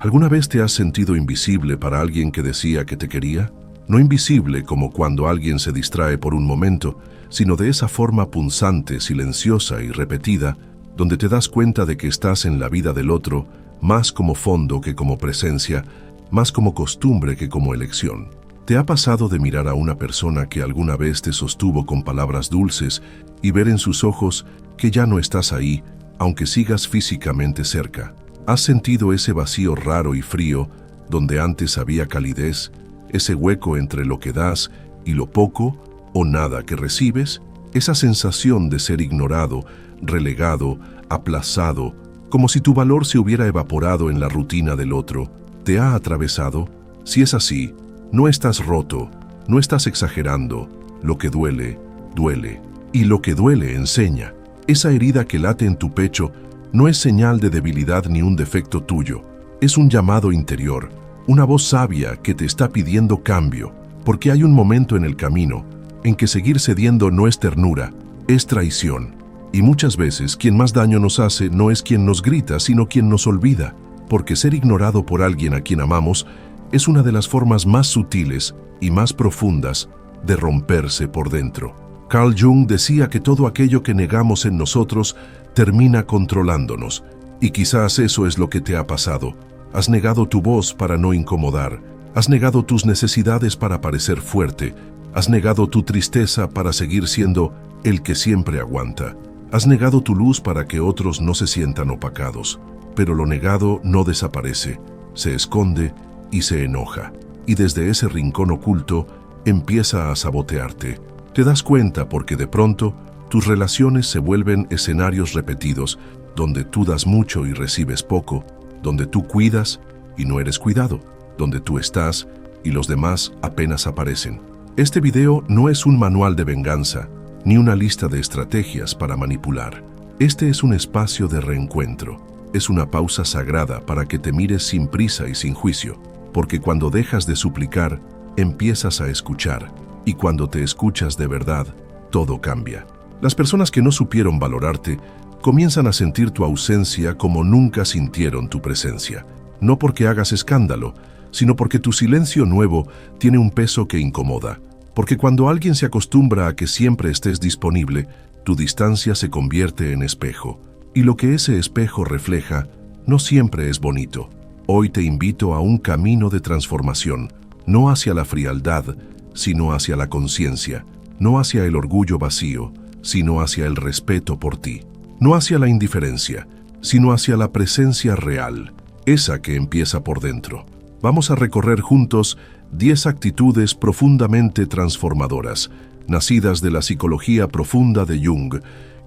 ¿Alguna vez te has sentido invisible para alguien que decía que te quería? No invisible como cuando alguien se distrae por un momento, sino de esa forma punzante, silenciosa y repetida, donde te das cuenta de que estás en la vida del otro, más como fondo que como presencia, más como costumbre que como elección. ¿Te ha pasado de mirar a una persona que alguna vez te sostuvo con palabras dulces y ver en sus ojos que ya no estás ahí, aunque sigas físicamente cerca? ¿Has sentido ese vacío raro y frío donde antes había calidez, ese hueco entre lo que das y lo poco o nada que recibes? Esa sensación de ser ignorado, relegado, aplazado, como si tu valor se hubiera evaporado en la rutina del otro, ¿te ha atravesado? Si es así, no estás roto, no estás exagerando. Lo que duele, duele. Y lo que duele enseña. Esa herida que late en tu pecho no es señal de debilidad ni un defecto tuyo. Es un llamado interior, una voz sabia que te está pidiendo cambio, porque hay un momento en el camino en que seguir cediendo no es ternura, es traición. Y muchas veces quien más daño nos hace no es quien nos grita, sino quien nos olvida, porque ser ignorado por alguien a quien amamos es una de las formas más sutiles y más profundas de romperse por dentro. Carl Jung decía que todo aquello que negamos en nosotros termina controlándonos, y quizás eso es lo que te ha pasado. Has negado tu voz para no incomodar, has negado tus necesidades para parecer fuerte, has negado tu tristeza para seguir siendo el que siempre aguanta, has negado tu luz para que otros no se sientan opacados. Pero lo negado no desaparece, se esconde y se enoja, y desde ese rincón oculto empieza a sabotearte. Te das cuenta porque de pronto tus relaciones se vuelven escenarios repetidos, donde tú das mucho y recibes poco, donde tú cuidas y no eres cuidado, donde tú estás y los demás apenas aparecen. Este video no es un manual de venganza, ni una lista de estrategias para manipular. Este es un espacio de reencuentro. Es una pausa sagrada para que te mires sin prisa y sin juicio, porque cuando dejas de suplicar, empiezas a escuchar, y cuando te escuchas de verdad, todo cambia. Las personas que no supieron valorarte comienzan a sentir tu ausencia como nunca sintieron tu presencia, no porque hagas escándalo, sino porque tu silencio nuevo tiene un peso que incomoda, porque cuando alguien se acostumbra a que siempre estés disponible, tu distancia se convierte en espejo, y lo que ese espejo refleja no siempre es bonito. Hoy te invito a un camino de transformación, no hacia la frialdad, sino hacia la conciencia, no hacia el orgullo vacío, sino hacia el respeto por ti, no hacia la indiferencia, sino hacia la presencia real, esa que empieza por dentro. Vamos a recorrer juntos 10 actitudes profundamente transformadoras, nacidas de la psicología profunda de Jung,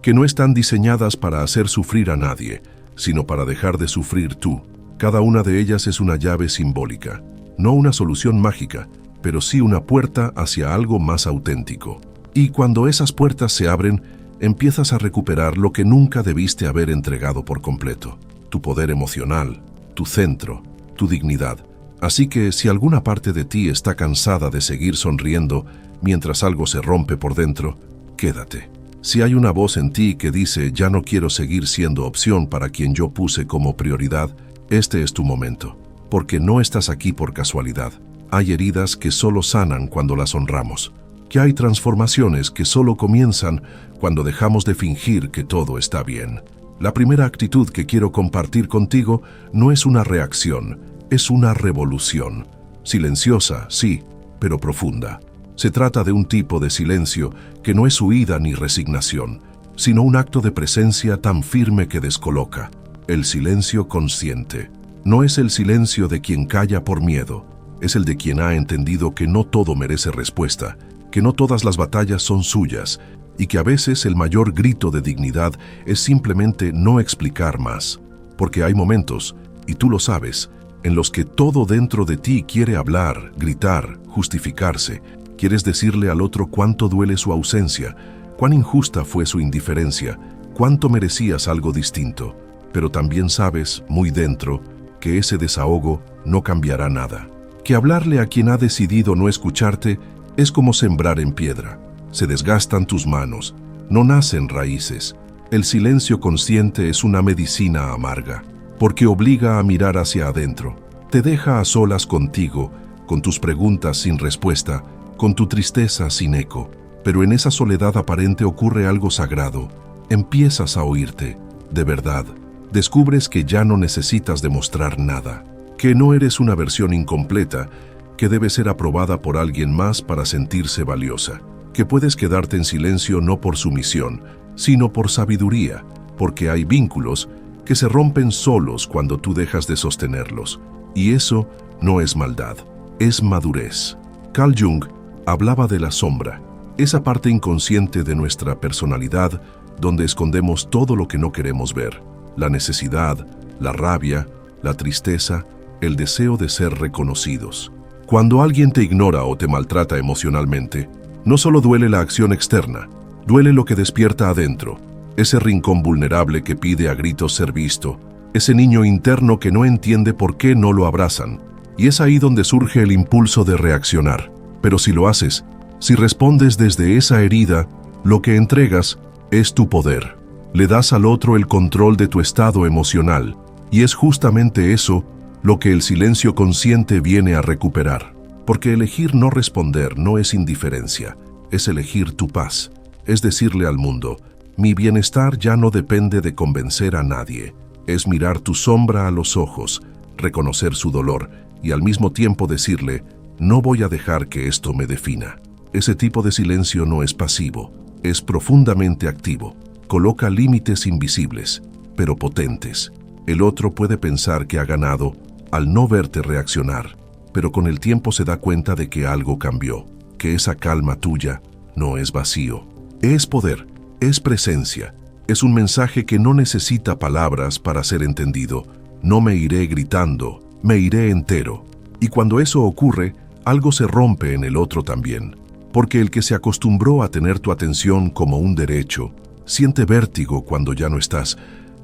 que no están diseñadas para hacer sufrir a nadie, sino para dejar de sufrir tú. Cada una de ellas es una llave simbólica, no una solución mágica, pero sí una puerta hacia algo más auténtico. Y cuando esas puertas se abren, empiezas a recuperar lo que nunca debiste haber entregado por completo: tu poder emocional, tu centro, tu dignidad. Así que si alguna parte de ti está cansada de seguir sonriendo mientras algo se rompe por dentro, quédate. Si hay una voz en ti que dice ya no quiero seguir siendo opción para quien yo puse como prioridad, este es tu momento, porque no estás aquí por casualidad. Hay heridas que solo sanan cuando las honramos, que hay transformaciones que solo comienzan cuando dejamos de fingir que todo está bien. La primera actitud que quiero compartir contigo no es una reacción, es una revolución. Silenciosa, sí, pero profunda. Se trata de un tipo de silencio que no es huida ni resignación, sino un acto de presencia tan firme que descoloca. El silencio consciente. No es el silencio de quien calla por miedo, es el de quien ha entendido que no todo merece respuesta, que no todas las batallas son suyas, y que a veces el mayor grito de dignidad es simplemente no explicar más. Porque hay momentos, y tú lo sabes, en los que todo dentro de ti quiere hablar, gritar, justificarse. Quieres decirle al otro cuánto duele su ausencia, cuán injusta fue su indiferencia, cuánto merecías algo distinto. Pero también sabes, muy dentro, que ese desahogo no cambiará nada. Que hablarle a quien ha decidido no escucharte es como sembrar en piedra. Se desgastan tus manos, no nacen raíces. El silencio consciente es una medicina amarga, porque obliga a mirar hacia adentro. Te deja a solas contigo, con tus preguntas sin respuesta, con tu tristeza sin eco. Pero en esa soledad aparente ocurre algo sagrado. Empiezas a oírte, de verdad. Descubres que ya no necesitas demostrar nada, que no eres una versión incompleta, que debe ser aprobada por alguien más para sentirse valiosa, que puedes quedarte en silencio no por sumisión, sino por sabiduría, porque hay vínculos que se rompen solos cuando tú dejas de sostenerlos. Y eso no es maldad, es madurez. Carl Jung hablaba de la sombra, esa parte inconsciente de nuestra personalidad donde escondemos todo lo que no queremos ver, la necesidad, la rabia, la tristeza, el deseo de ser reconocidos. Cuando alguien te ignora o te maltrata emocionalmente, no solo duele la acción externa, duele lo que despierta adentro, ese rincón vulnerable que pide a gritos ser visto, ese niño interno que no entiende por qué no lo abrazan, y es ahí donde surge el impulso de reaccionar. Pero si lo haces, si respondes desde esa herida, lo que entregas es tu poder. Le das al otro el control de tu estado emocional, y es justamente eso lo que el silencio consciente viene a recuperar. Porque elegir no responder no es indiferencia, es elegir tu paz. Es decirle al mundo, mi bienestar ya no depende de convencer a nadie. Es mirar tu sombra a los ojos, reconocer su dolor y al mismo tiempo decirle, no voy a dejar que esto me defina. Ese tipo de silencio no es pasivo, es profundamente activo. Coloca límites invisibles, pero potentes. El otro puede pensar que ha ganado al no verte reaccionar, pero con el tiempo se da cuenta de que algo cambió, que esa calma tuya no es vacío. Es poder, es presencia, es un mensaje que no necesita palabras para ser entendido. No me iré gritando, me iré entero. Y cuando eso ocurre, algo se rompe en el otro también, porque el que se acostumbró a tener tu atención como un derecho, siente vértigo cuando ya no estás.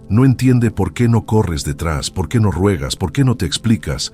No entiende por qué no corres detrás, por qué no ruegas, por qué no te explicas.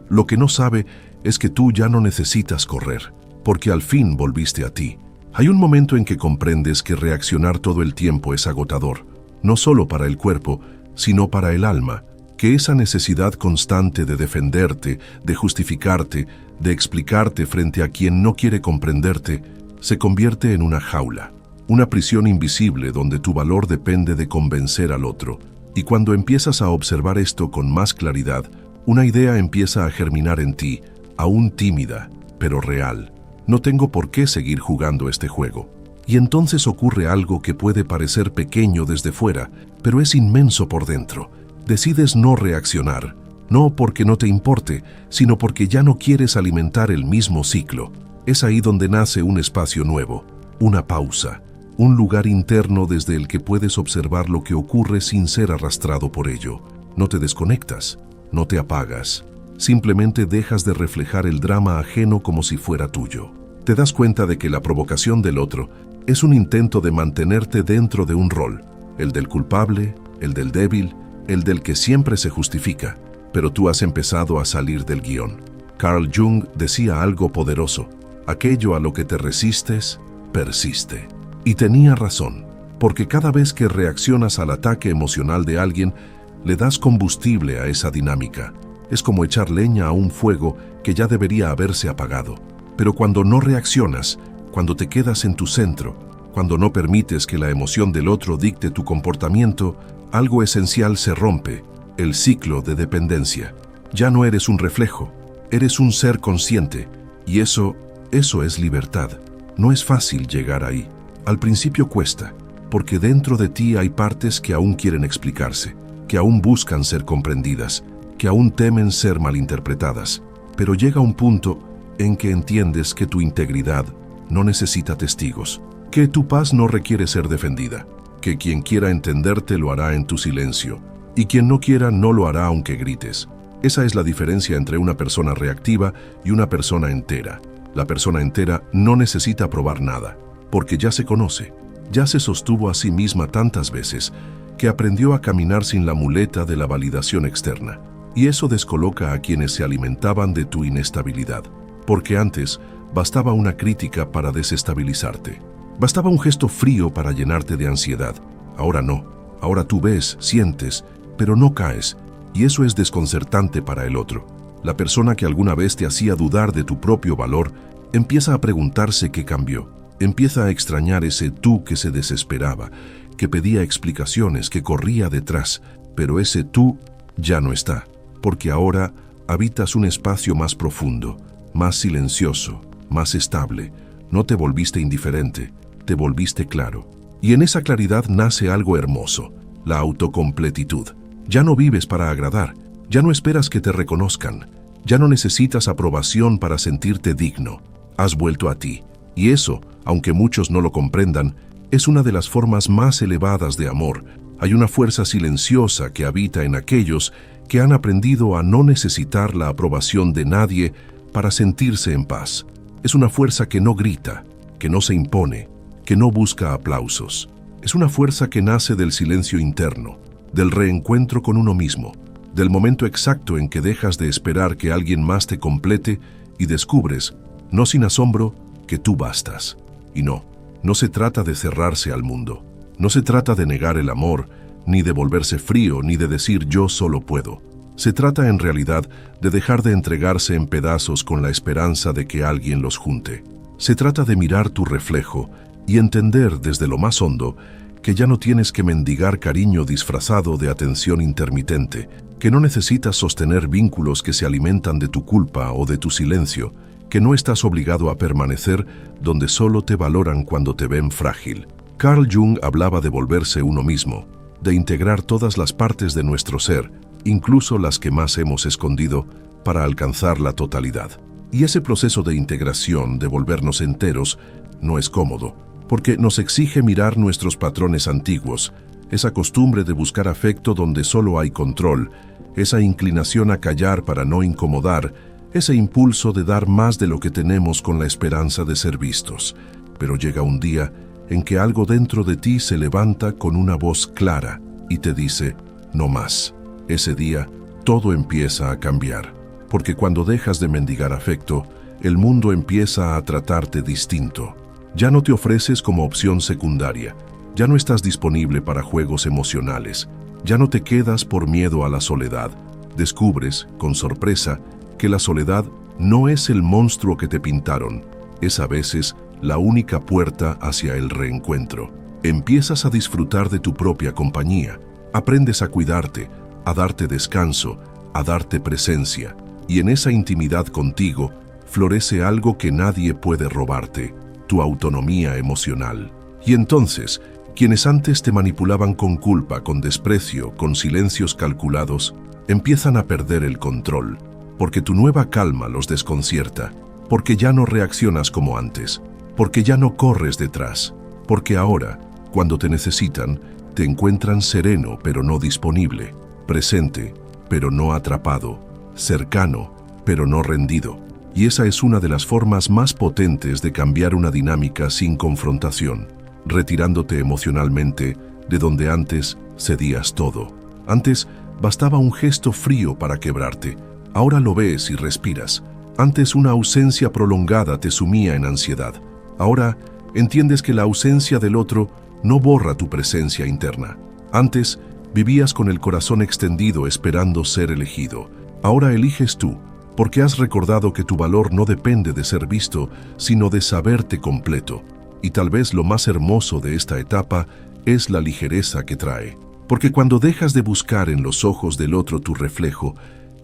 Lo que no sabe es que tú ya no necesitas correr, porque al fin volviste a ti. Hay un momento en que comprendes que reaccionar todo el tiempo es agotador, no solo para el cuerpo, sino para el alma, que esa necesidad constante de defenderte, de justificarte, de explicarte frente a quien no quiere comprenderte, se convierte en una jaula. Una prisión invisible donde tu valor depende de convencer al otro. Y cuando empiezas a observar esto con más claridad, una idea empieza a germinar en ti, aún tímida, pero real. No tengo por qué seguir jugando este juego. Y entonces ocurre algo que puede parecer pequeño desde fuera, pero es inmenso por dentro. Decides no reaccionar, no porque no te importe, sino porque ya no quieres alimentar el mismo ciclo. Es ahí donde nace un espacio nuevo, una pausa. Un lugar interno desde el que puedes observar lo que ocurre sin ser arrastrado por ello. No te desconectas, no te apagas. Simplemente dejas de reflejar el drama ajeno como si fuera tuyo. Te das cuenta de que la provocación del otro es un intento de mantenerte dentro de un rol, el del culpable, el del débil, el del que siempre se justifica, pero tú has empezado a salir del guión. Carl Jung decía algo poderoso: aquello a lo que te resistes, persiste. Y tenía razón, porque cada vez que reaccionas al ataque emocional de alguien, le das combustible a esa dinámica. Es como echar leña a un fuego que ya debería haberse apagado. Pero cuando no reaccionas, cuando te quedas en tu centro, cuando no permites que la emoción del otro dicte tu comportamiento, algo esencial se rompe, el ciclo de dependencia. Ya no eres un reflejo, eres un ser consciente, y eso es libertad. No es fácil llegar ahí. Al principio cuesta, porque dentro de ti hay partes que aún quieren explicarse, que aún buscan ser comprendidas, que aún temen ser malinterpretadas. Pero llega un punto en que entiendes que tu integridad no necesita testigos, que tu paz no requiere ser defendida, que quien quiera entenderte lo hará en tu silencio, y quien no quiera no lo hará aunque grites. Esa es la diferencia entre una persona reactiva y una persona entera. La persona entera no necesita probar nada, porque ya se conoce, ya se sostuvo a sí misma tantas veces que aprendió a caminar sin la muleta de la validación externa. Y eso descoloca a quienes se alimentaban de tu inestabilidad, porque antes bastaba una crítica para desestabilizarte. Bastaba un gesto frío para llenarte de ansiedad. Ahora no, ahora tú ves, sientes, pero no caes. y eso es desconcertante para el otro. La persona que alguna vez te hacía dudar de tu propio valor empieza a preguntarse qué cambió. Empieza a extrañar ese tú que se desesperaba, que pedía explicaciones, que corría detrás, pero ese tú ya no está, porque ahora habitas un espacio más profundo, más silencioso, más estable. No te volviste indiferente, te volviste claro. Y en esa claridad nace algo hermoso, la autocompletitud. Ya no vives para agradar, ya no esperas que te reconozcan, ya no necesitas aprobación para sentirte digno. Has vuelto a ti, y eso, aunque muchos no lo comprendan, es una de las formas más elevadas de amor. Hay una fuerza silenciosa que habita en aquellos que han aprendido a no necesitar la aprobación de nadie para sentirse en paz. Es una fuerza que no grita, que no se impone, que no busca aplausos. Es una fuerza que nace del silencio interno, del reencuentro con uno mismo, del momento exacto en que dejas de esperar que alguien más te complete y descubres, no sin asombro, que tú bastas. Y no se trata de cerrarse al mundo. No se trata de negar el amor, ni de volverse frío, ni de decir yo solo puedo. Se trata en realidad de dejar de entregarse en pedazos con la esperanza de que alguien los junte. Se trata de mirar tu reflejo y entender desde lo más hondo que ya no tienes que mendigar cariño disfrazado de atención intermitente, que no necesitas sostener vínculos que se alimentan de tu culpa o de tu silencio, que no estás obligado a permanecer donde solo te valoran cuando te ven frágil. Carl Jung hablaba de volverse uno mismo, de integrar todas las partes de nuestro ser, incluso las que más hemos escondido, para alcanzar la totalidad. Y ese proceso de integración, de volvernos enteros, no es cómodo, porque nos exige mirar nuestros patrones antiguos, esa costumbre de buscar afecto donde solo hay control, esa inclinación a callar para no incomodar, ese impulso de dar más de lo que tenemos con la esperanza de ser vistos. Pero llega un día en que algo dentro de ti se levanta con una voz clara y te dice, no más. Ese día, todo empieza a cambiar, porque cuando dejas de mendigar afecto, el mundo empieza a tratarte distinto. Ya no te ofreces como opción secundaria, ya no estás disponible para juegos emocionales, ya no te quedas por miedo a la soledad. Descubres, con sorpresa, que la soledad no es el monstruo que te pintaron, es a veces la única puerta hacia el reencuentro. Empiezas a disfrutar de tu propia compañía, aprendes a cuidarte, a darte descanso, a darte presencia, y en esa intimidad contigo florece algo que nadie puede robarte, tu autonomía emocional. Y entonces, quienes antes te manipulaban con culpa, con desprecio, con silencios calculados, empiezan a perder el control, porque tu nueva calma los desconcierta, porque ya no reaccionas como antes, porque ya no corres detrás, porque ahora, cuando te necesitan, te encuentran sereno pero no disponible, presente pero no atrapado, cercano pero no rendido. Y esa es una de las formas más potentes de cambiar una dinámica sin confrontación, retirándote emocionalmente de donde antes cedías todo. Antes bastaba un gesto frío para quebrarte. Ahora lo ves y respiras. Antes una ausencia prolongada te sumía en ansiedad. Ahora entiendes que la ausencia del otro no borra tu presencia interna. Antes vivías con el corazón extendido esperando ser elegido. Ahora eliges tú, porque has recordado que tu valor no depende de ser visto, sino de saberte completo. Y tal vez lo más hermoso de esta etapa es la ligereza que trae. Porque cuando dejas de buscar en los ojos del otro tu reflejo,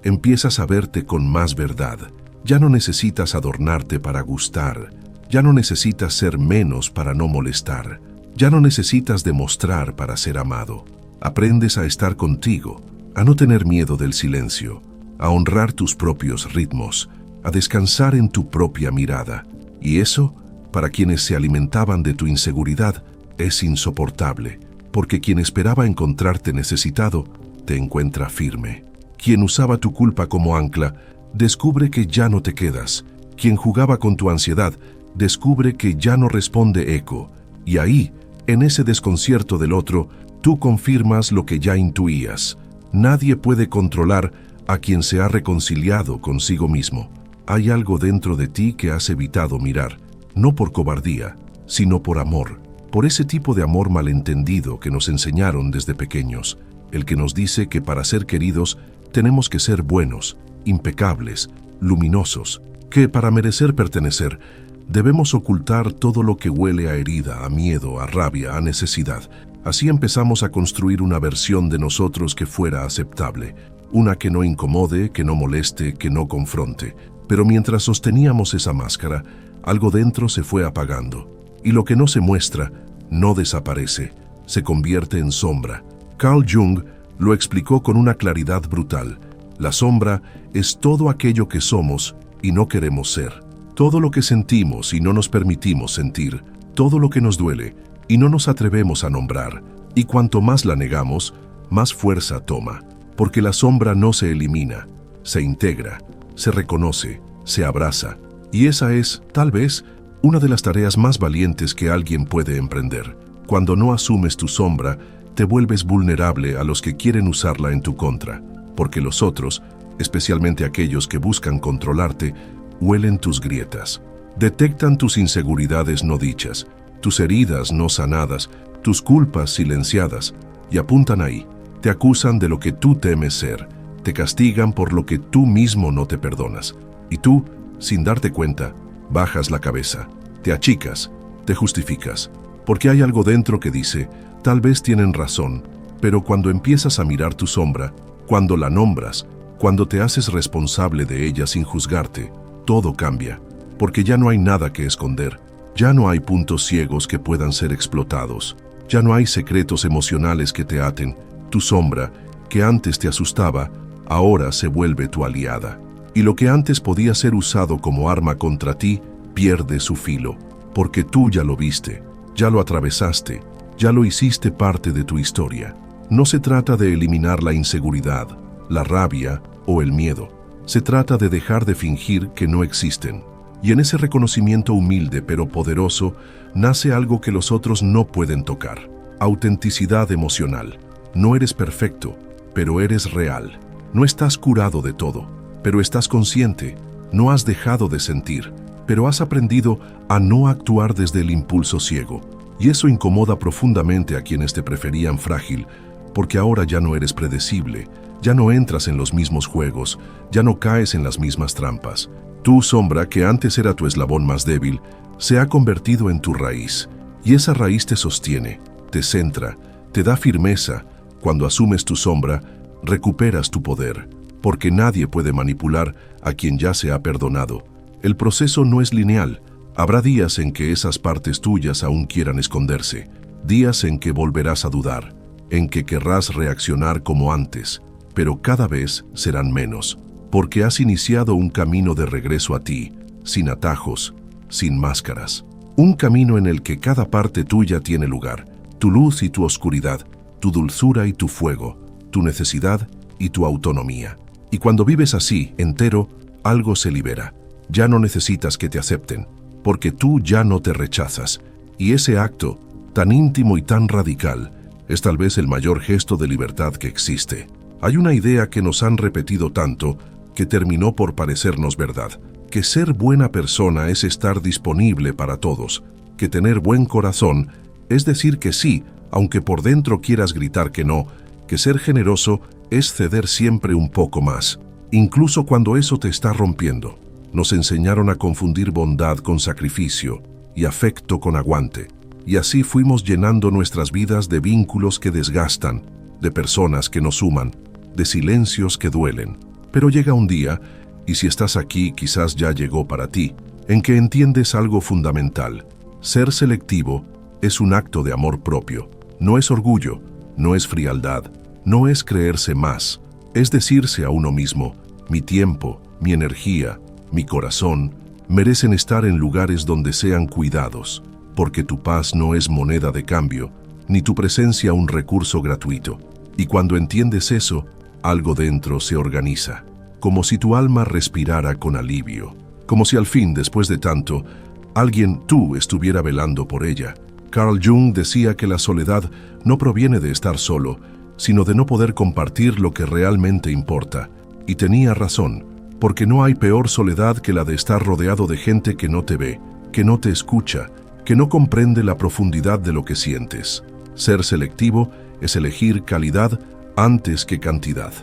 empiezas a verte con más verdad. Ya no necesitas adornarte para gustar. Ya no necesitas ser menos para no molestar. Ya no necesitas demostrar para ser amado. Aprendes a estar contigo, a no tener miedo del silencio, a honrar tus propios ritmos, a descansar en tu propia mirada. Y eso, para quienes se alimentaban de tu inseguridad, es insoportable, porque quien esperaba encontrarte necesitado, te encuentra firme. Quien usaba tu culpa como ancla, descubre que ya no te quedas. Quien jugaba con tu ansiedad, descubre que ya no responde eco. Y ahí, en ese desconcierto del otro, tú confirmas lo que ya intuías. Nadie puede controlar a quien se ha reconciliado consigo mismo. Hay algo dentro de ti que has evitado mirar, no por cobardía, sino por amor, por ese tipo de amor malentendido que nos enseñaron desde pequeños, el que nos dice que para ser queridos tenemos que ser buenos, impecables, luminosos, que para merecer pertenecer, debemos ocultar todo lo que huele a herida, a miedo, a rabia, a necesidad. Así empezamos a construir una versión de nosotros que fuera aceptable, una que no incomode, que no moleste, que no confronte. Pero mientras sosteníamos esa máscara, algo dentro se fue apagando, y lo que no se muestra, no desaparece, se convierte en sombra. Carl Jung lo explicó con una claridad brutal. La sombra es todo aquello que somos y no queremos ser, todo lo que sentimos y no nos permitimos sentir, todo lo que nos duele y no nos atrevemos a nombrar, y cuanto más la negamos, más fuerza toma, porque la sombra no se elimina, se integra, se reconoce, se abraza, y esa es, tal vez, una de las tareas más valientes que alguien puede emprender. Cuando no asumes tu sombra, te vuelves vulnerable a los que quieren usarla en tu contra, porque los otros, especialmente aquellos que buscan controlarte, huelen tus grietas, detectan tus inseguridades no dichas, tus heridas no sanadas, tus culpas silenciadas, y apuntan ahí, te acusan de lo que tú temes ser, te castigan por lo que tú mismo no te perdonas, y tú, sin darte cuenta, bajas la cabeza, te achicas, te justificas, porque hay algo dentro que dice, tal vez tienen razón, pero cuando empiezas a mirar tu sombra, cuando la nombras, cuando te haces responsable de ella sin juzgarte, todo cambia, porque ya no hay nada que esconder, ya no hay puntos ciegos que puedan ser explotados, ya no hay secretos emocionales que te aten, tu sombra, que antes te asustaba, ahora se vuelve tu aliada. Y lo que antes podía ser usado como arma contra ti, pierde su filo, porque tú ya lo viste, ya lo atravesaste, ya lo hiciste parte de tu historia. No se trata de eliminar la inseguridad, la rabia o el miedo. Se trata de dejar de fingir que no existen. Y en ese reconocimiento humilde pero poderoso, nace algo que los otros no pueden tocar. Autenticidad emocional. No eres perfecto, pero eres real. No estás curado de todo, pero estás consciente. No has dejado de sentir, pero has aprendido a no actuar desde el impulso ciego. Y eso incomoda profundamente a quienes te preferían frágil, porque ahora ya no eres predecible, ya no entras en los mismos juegos, ya no caes en las mismas trampas. Tu sombra, que antes era tu eslabón más débil, se ha convertido en tu raíz, y esa raíz te sostiene, te centra, te da firmeza. Cuando asumes tu sombra, recuperas tu poder, porque nadie puede manipular a quien ya se ha perdonado. El proceso no es lineal. Habrá días en que esas partes tuyas aún quieran esconderse, días en que volverás a dudar, en que querrás reaccionar como antes, pero cada vez serán menos, porque has iniciado un camino de regreso a ti, sin atajos, sin máscaras. Un camino en el que cada parte tuya tiene lugar, tu luz y tu oscuridad, tu dulzura y tu fuego, tu necesidad y tu autonomía. Y cuando vives así, entero, algo se libera. Ya no necesitas que te acepten, porque tú ya no te rechazas. Y ese acto, tan íntimo y tan radical, es tal vez el mayor gesto de libertad que existe. Hay una idea que nos han repetido tanto, que terminó por parecernos verdad, que ser buena persona es estar disponible para todos, que tener buen corazón es decir que sí, aunque por dentro quieras gritar que no, que ser generoso es ceder siempre un poco más, incluso cuando eso te está rompiendo. Nos enseñaron a confundir bondad con sacrificio y afecto con aguante, y así fuimos llenando nuestras vidas de vínculos que desgastan, de personas que nos suman, de silencios que duelen. Pero llega un día, y si estás aquí quizás ya llegó para ti, en que entiendes algo fundamental. Ser selectivo es un acto de amor propio. No es orgullo, no es frialdad, no es creerse más. Es decirse a uno mismo, mi tiempo, mi energía, mi corazón, merecen estar en lugares donde sean cuidados, porque tu paz no es moneda de cambio, ni tu presencia un recurso gratuito. Y cuando entiendes eso, algo dentro se organiza, como si tu alma respirara con alivio, como si al fin, después de tanto, tú estuviera velando por ella. Carl Jung decía que la soledad no proviene de estar solo, sino de no poder compartir lo que realmente importa. Y tenía razón, porque no hay peor soledad que la de estar rodeado de gente que no te ve, que no te escucha, que no comprende la profundidad de lo que sientes. Ser selectivo es elegir calidad antes que cantidad.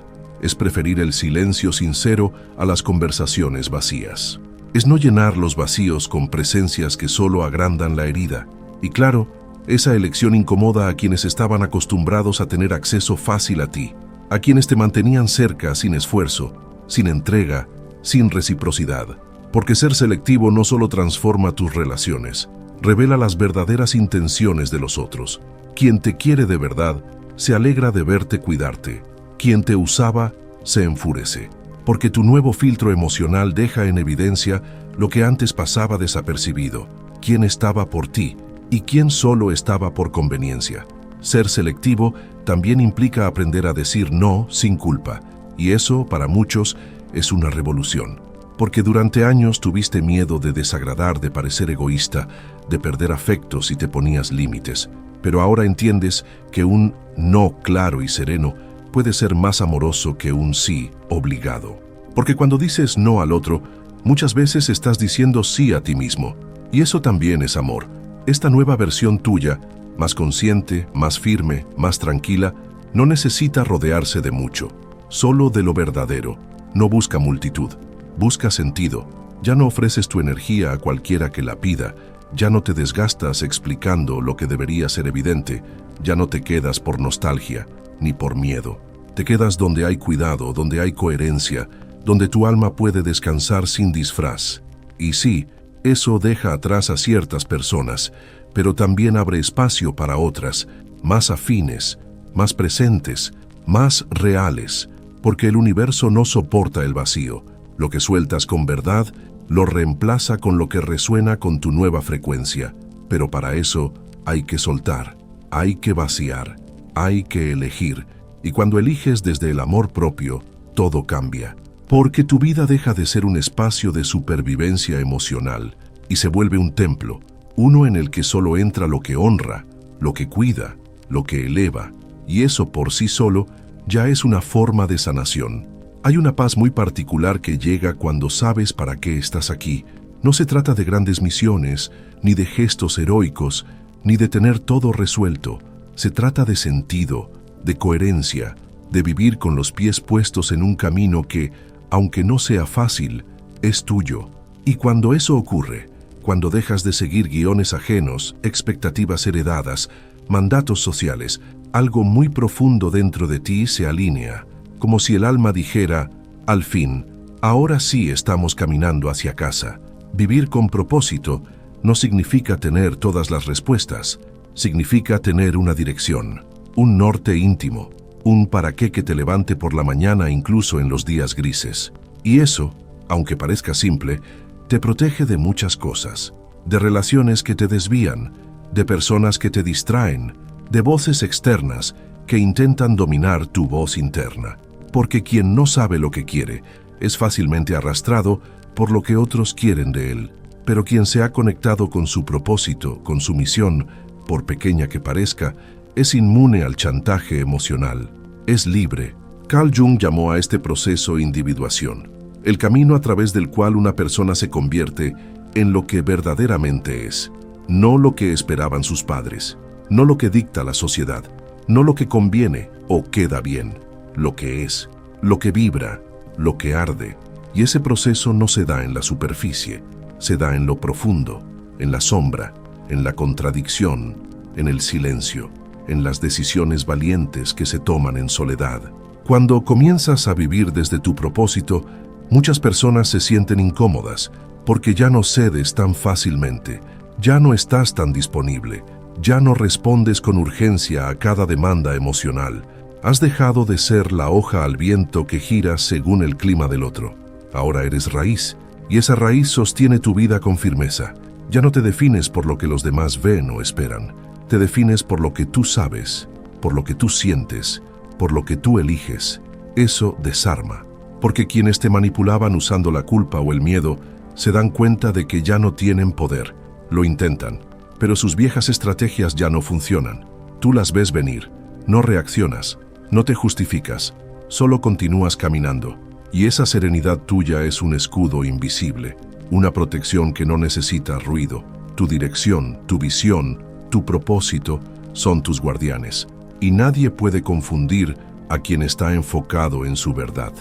es preferir el silencio sincero a las conversaciones vacías. Es no llenar los vacíos con presencias que solo agrandan la herida. Y claro, esa elección incomoda a quienes estaban acostumbrados a tener acceso fácil a ti, a quienes te mantenían cerca sin esfuerzo, sin entrega, sin reciprocidad. Porque ser selectivo no solo transforma tus relaciones, revela las verdaderas intenciones de los otros. Quien te quiere de verdad se alegra de verte cuidarte. Quien te usaba se enfurece, porque tu nuevo filtro emocional deja en evidencia lo que antes pasaba desapercibido, quién estaba por ti y quién solo estaba por conveniencia. Ser selectivo también implica aprender a decir no sin culpa, y eso, para muchos, es una revolución. Porque durante años tuviste miedo de desagradar, de parecer egoísta, de perder afectos y te ponías límites. Pero ahora entiendes que un no claro y sereno puede ser más amoroso que un sí obligado. Porque cuando dices no al otro, muchas veces estás diciendo sí a ti mismo. Y eso también es amor. Esta nueva versión tuya, más consciente, más firme, más tranquila, no necesita rodearse de mucho, solo de lo verdadero. No busca multitud, busca sentido. Ya no ofreces tu energía a cualquiera que la pida, ya no te desgastas explicando lo que debería ser evidente, ya no te quedas por nostalgia ni por miedo. Te quedas donde hay cuidado, donde hay coherencia, donde tu alma puede descansar sin disfraz. Y sí, eso deja atrás a ciertas personas, pero también abre espacio para otras, más afines, más presentes, más reales, porque el universo no soporta el vacío. Lo que sueltas con verdad lo reemplaza con lo que resuena con tu nueva frecuencia. Pero para eso hay que soltar, hay que vaciar, hay que elegir. Y cuando eliges desde el amor propio, todo cambia. Porque tu vida deja de ser un espacio de supervivencia emocional y se vuelve un templo, uno en el que solo entra lo que honra, lo que cuida, lo que eleva. Y eso por sí solo ya es una forma de sanación. Hay una paz muy particular que llega cuando sabes para qué estás aquí. No se trata de grandes misiones, ni de gestos heroicos, ni de tener todo resuelto. Se trata de sentido, de coherencia, de vivir con los pies puestos en un camino que, aunque no sea fácil, es tuyo. Y cuando eso ocurre, cuando dejas de seguir guiones ajenos, expectativas heredadas, mandatos sociales, algo muy profundo dentro de ti se alinea, como si el alma dijera, al fin, ahora sí estamos caminando hacia casa. Vivir con propósito no significa tener todas las respuestas, significa tener una dirección, un norte íntimo, un para qué que te levante por la mañana incluso en los días grises. Y eso, aunque parezca simple, te protege de muchas cosas, de relaciones que te desvían, de personas que te distraen, de voces externas que intentan dominar tu voz interna. Porque quien no sabe lo que quiere es fácilmente arrastrado por lo que otros quieren de él. Pero quien se ha conectado con su propósito, con su misión, por pequeña que parezca, es inmune al chantaje emocional. Es libre. Carl Jung llamó a este proceso individuación, el camino a través del cual una persona se convierte en lo que verdaderamente es, no lo que esperaban sus padres, no lo que dicta la sociedad, no lo que conviene o queda bien, lo que es, lo que vibra, lo que arde. Y ese proceso no se da en la superficie, se da en lo profundo, en la sombra, en la contradicción, en el silencio, en las decisiones valientes que se toman en soledad. Cuando comienzas a vivir desde tu propósito, muchas personas se sienten incómodas porque ya no cedes tan fácilmente, ya no estás tan disponible, ya no respondes con urgencia a cada demanda emocional. Has dejado de ser la hoja al viento que gira según el clima del otro. Ahora eres raíz, y esa raíz sostiene tu vida con firmeza. Ya no te defines por lo que los demás ven o esperan. Te defines por lo que tú sabes, por lo que tú sientes, por lo que tú eliges. Eso desarma, porque quienes te manipulaban usando la culpa o el miedo se dan cuenta de que ya no tienen poder. Lo intentan, pero sus viejas estrategias ya no funcionan. Tú las ves venir, no reaccionas, no te justificas, solo continúas caminando. Y esa serenidad tuya es un escudo invisible, una protección que no necesita ruido. Tu dirección, tu visión, tu propósito son tus guardianes. Y nadie puede confundir a quien está enfocado en su verdad.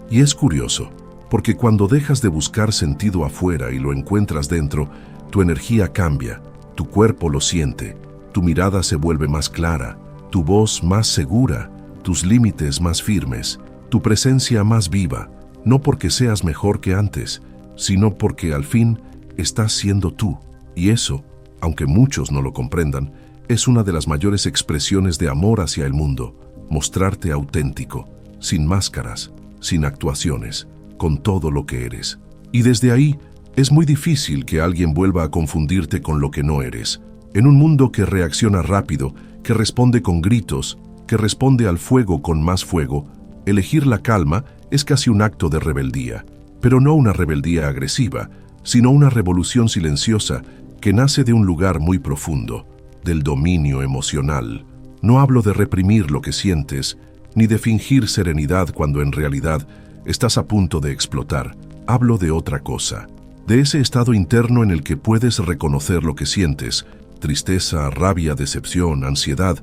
Y es curioso, porque cuando dejas de buscar sentido afuera y lo encuentras dentro, tu energía cambia, tu cuerpo lo siente, tu mirada se vuelve más clara, tu voz más segura, tus límites más firmes, tu presencia más viva, no porque seas mejor que antes, sino porque al fin estás siendo tú. Y eso, aunque muchos no lo comprendan, es una de las mayores expresiones de amor hacia el mundo, mostrarte auténtico, sin máscaras, sin actuaciones, con todo lo que eres. Y desde ahí, es muy difícil que alguien vuelva a confundirte con lo que no eres. En un mundo que reacciona rápido, que responde con gritos, que responde al fuego con más fuego, elegir la calma es casi un acto de rebeldía, pero no una rebeldía agresiva, sino una revolución silenciosa que nace de un lugar muy profundo, del dominio emocional. No hablo de reprimir lo que sientes, ni de fingir serenidad cuando en realidad estás a punto de explotar. Hablo de otra cosa, de ese estado interno en el que puedes reconocer lo que sientes, tristeza, rabia, decepción, ansiedad,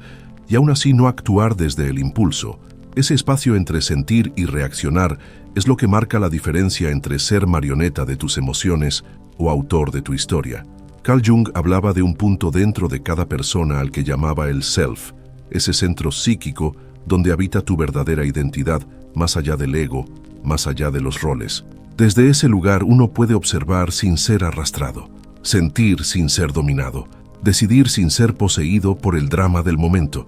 y aún así no actuar desde el impulso. Ese espacio entre sentir y reaccionar es lo que marca la diferencia entre ser marioneta de tus emociones o autor de tu historia. Carl Jung hablaba de un punto dentro de cada persona al que llamaba el self, ese centro psíquico donde habita tu verdadera identidad, más allá del ego, más allá de los roles. Desde ese lugar uno puede observar sin ser arrastrado, sentir sin ser dominado, decidir sin ser poseído por el drama del momento.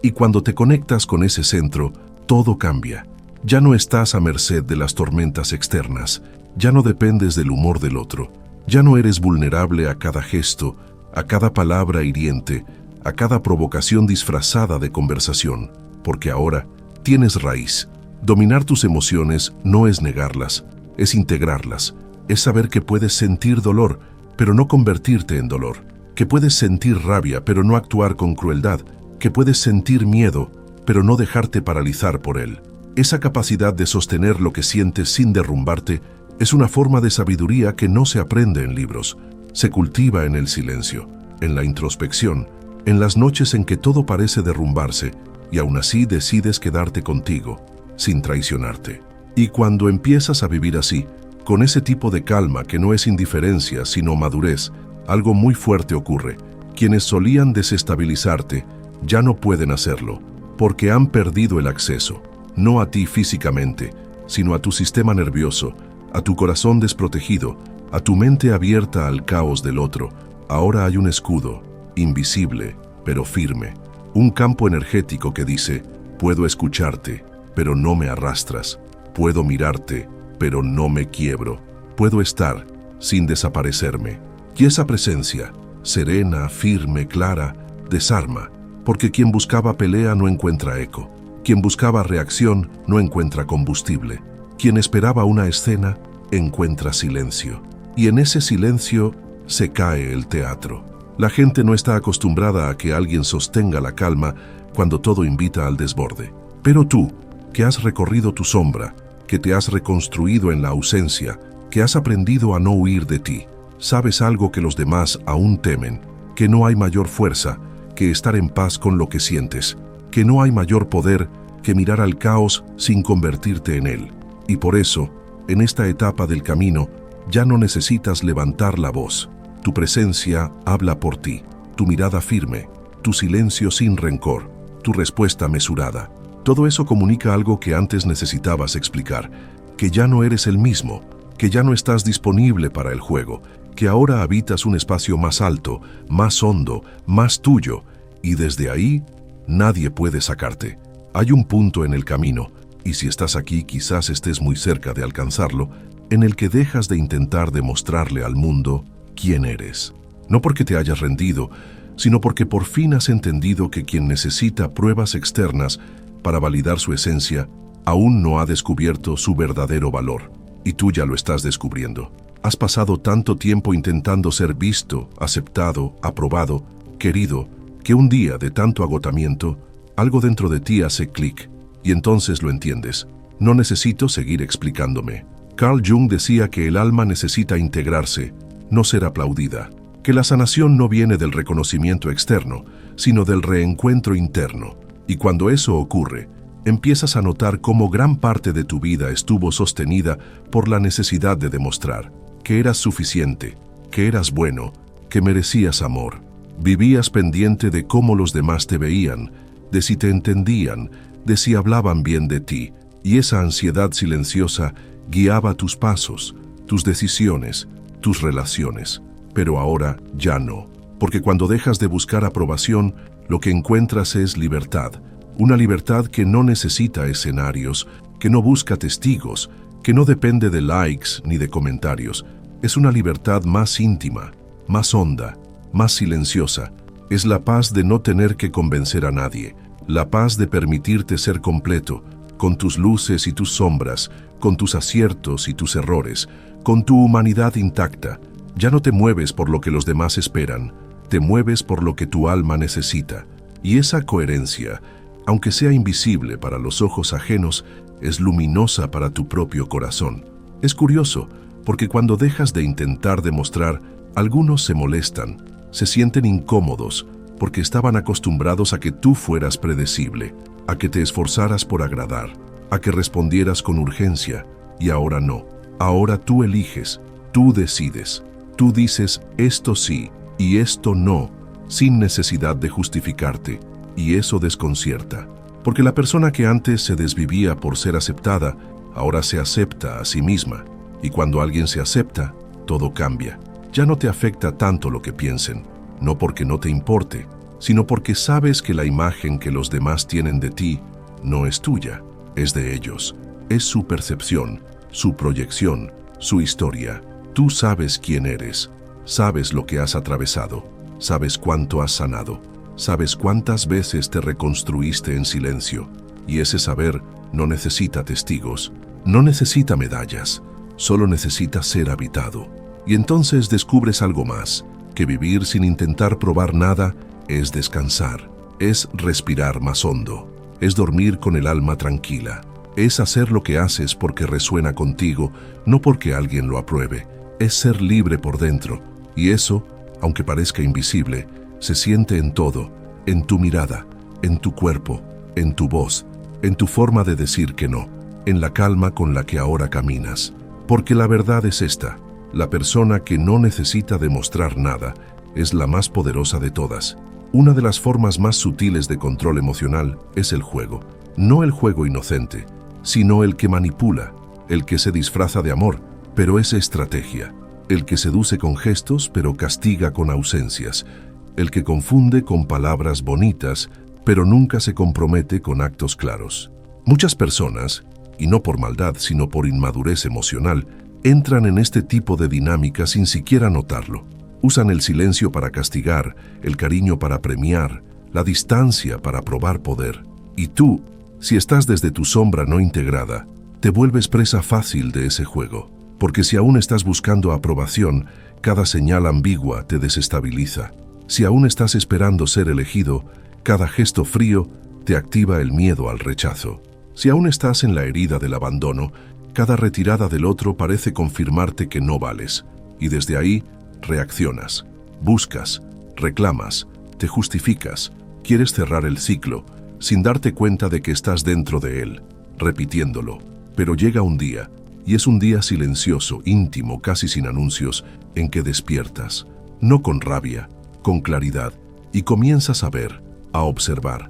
Y cuando te conectas con ese centro, todo cambia. Ya no estás a merced de las tormentas externas, ya no dependes del humor del otro, ya no eres vulnerable a cada gesto, a cada palabra hiriente, a cada provocación disfrazada de conversación, porque ahora tienes raíz. Dominar tus emociones no es negarlas, es integrarlas, es saber que puedes sentir dolor, pero no convertirte en dolor, que puedes sentir rabia, pero no actuar con crueldad, que puedes sentir miedo, pero no dejarte paralizar por él. Esa capacidad de sostener lo que sientes sin derrumbarte es una forma de sabiduría que no se aprende en libros, se cultiva en el silencio, en la introspección, en las noches en que todo parece derrumbarse y aún así decides quedarte contigo, sin traicionarte. Y cuando empiezas a vivir así, con ese tipo de calma que no es indiferencia sino madurez, algo muy fuerte ocurre. Quienes solían desestabilizarte ya no pueden hacerlo, porque han perdido el acceso, no a ti físicamente, sino a tu sistema nervioso, a tu corazón desprotegido, a tu mente abierta al caos del otro. Ahora hay un escudo, invisible, pero firme, un campo energético que dice: puedo escucharte, pero no me arrastras, puedo mirarte, pero no me quiebro, puedo estar sin desaparecerme. Y esa presencia, serena, firme, clara, desarma, porque quien buscaba pelea no encuentra eco, quien buscaba reacción no encuentra combustible, quien esperaba una escena encuentra silencio, y en ese silencio se cae el teatro. La gente no está acostumbrada a que alguien sostenga la calma cuando todo invita al desborde. Pero tú, que has recorrido tu sombra, que te has reconstruido en la ausencia, que has aprendido a no huir de ti, sabes algo que los demás aún temen, que no hay mayor fuerza que estar en paz con lo que sientes, que no hay mayor poder que mirar al caos sin convertirte en él. Y por eso, en esta etapa del camino, ya no necesitas levantar la voz. Tu presencia habla por ti, tu mirada firme, tu silencio sin rencor, tu respuesta mesurada. Todo eso comunica algo que antes necesitabas explicar, que ya no eres el mismo, que ya no estás disponible para el juego, que ahora habitas un espacio más alto, más hondo, más tuyo, y desde ahí nadie puede sacarte. Hay un punto en el camino, y si estás aquí quizás estés muy cerca de alcanzarlo, en el que dejas de intentar demostrarle al mundo quién eres. No porque te hayas rendido, sino porque por fin has entendido que quien necesita pruebas externas para validar su esencia, aún no ha descubierto su verdadero valor. Y tú ya lo estás descubriendo. Has pasado tanto tiempo intentando ser visto, aceptado, aprobado, querido, que un día de tanto agotamiento, algo dentro de ti hace clic, y entonces lo entiendes. No necesito seguir explicándome. Carl Jung decía que el alma necesita integrarse, no ser aplaudida, que la sanación no viene del reconocimiento externo, sino del reencuentro interno. Y cuando eso ocurre, empiezas a notar cómo gran parte de tu vida estuvo sostenida por la necesidad de demostrar que eras suficiente, que eras bueno, que merecías amor. Vivías pendiente de cómo los demás te veían, de si te entendían, de si hablaban bien de ti, y esa ansiedad silenciosa guiaba tus pasos, tus decisiones, tus relaciones. Pero ahora ya no, porque cuando dejas de buscar aprobación, lo que encuentras es libertad. Una libertad que no necesita escenarios, que no busca testigos, que no depende de likes ni de comentarios. Es una libertad más íntima, más honda, más silenciosa. Es la paz de no tener que convencer a nadie, la paz de permitirte ser completo, con tus luces y tus sombras, con tus aciertos y tus errores, con tu humanidad intacta. Ya no te mueves por lo que los demás esperan, te mueves por lo que tu alma necesita. Y esa coherencia, aunque sea invisible para los ojos ajenos, es luminosa para tu propio corazón. Es curioso, porque cuando dejas de intentar demostrar, algunos se molestan, se sienten incómodos, porque estaban acostumbrados a que tú fueras predecible, a que te esforzaras por agradar, a que respondieras con urgencia, y ahora no. Ahora tú eliges, tú decides, tú dices esto sí y esto no, sin necesidad de justificarte, y eso desconcierta. Porque la persona que antes se desvivía por ser aceptada, ahora se acepta a sí misma. Y cuando alguien se acepta, todo cambia. Ya no te afecta tanto lo que piensen, no porque no te importe, sino porque sabes que la imagen que los demás tienen de ti no es tuya, es de ellos. Es su percepción, su proyección, su historia. Tú sabes quién eres, sabes lo que has atravesado, sabes cuánto has sanado, sabes cuántas veces te reconstruiste en silencio. Y ese saber no necesita testigos, no necesita medallas, solo necesita ser habitado. Y entonces descubres algo más, que vivir sin intentar probar nada es descansar, es respirar más hondo, es dormir con el alma tranquila, es hacer lo que haces porque resuena contigo, no porque alguien lo apruebe, es ser libre por dentro. Y eso, aunque parezca invisible, se siente en todo, en tu mirada, en tu cuerpo, en tu voz, en tu forma de decir que no, en la calma con la que ahora caminas. Porque la verdad es esta: la persona que no necesita demostrar nada es la más poderosa de todas. Una de las formas más sutiles de control emocional es el juego. No el juego inocente, sino el que manipula, el que se disfraza de amor, pero es estrategia. El que seduce con gestos, pero castiga con ausencias. El que confunde con palabras bonitas, pero nunca se compromete con actos claros. Muchas personas, y no por maldad, sino por inmadurez emocional, entran en este tipo de dinámica sin siquiera notarlo. Usan el silencio para castigar, el cariño para premiar, la distancia para probar poder. Y tú, si estás desde tu sombra no integrada, te vuelves presa fácil de ese juego. Porque si aún estás buscando aprobación, cada señal ambigua te desestabiliza. Si aún estás esperando ser elegido, cada gesto frío te activa el miedo al rechazo. Si aún estás en la herida del abandono, cada retirada del otro parece confirmarte que no vales. Y desde ahí, reaccionas, buscas, reclamas, te justificas, quieres cerrar el ciclo, sin darte cuenta de que estás dentro de él, repitiéndolo. Pero llega un día, y es un día silencioso, íntimo, casi sin anuncios, en que despiertas, no con rabia, con claridad, y comienzas a ver, a observar,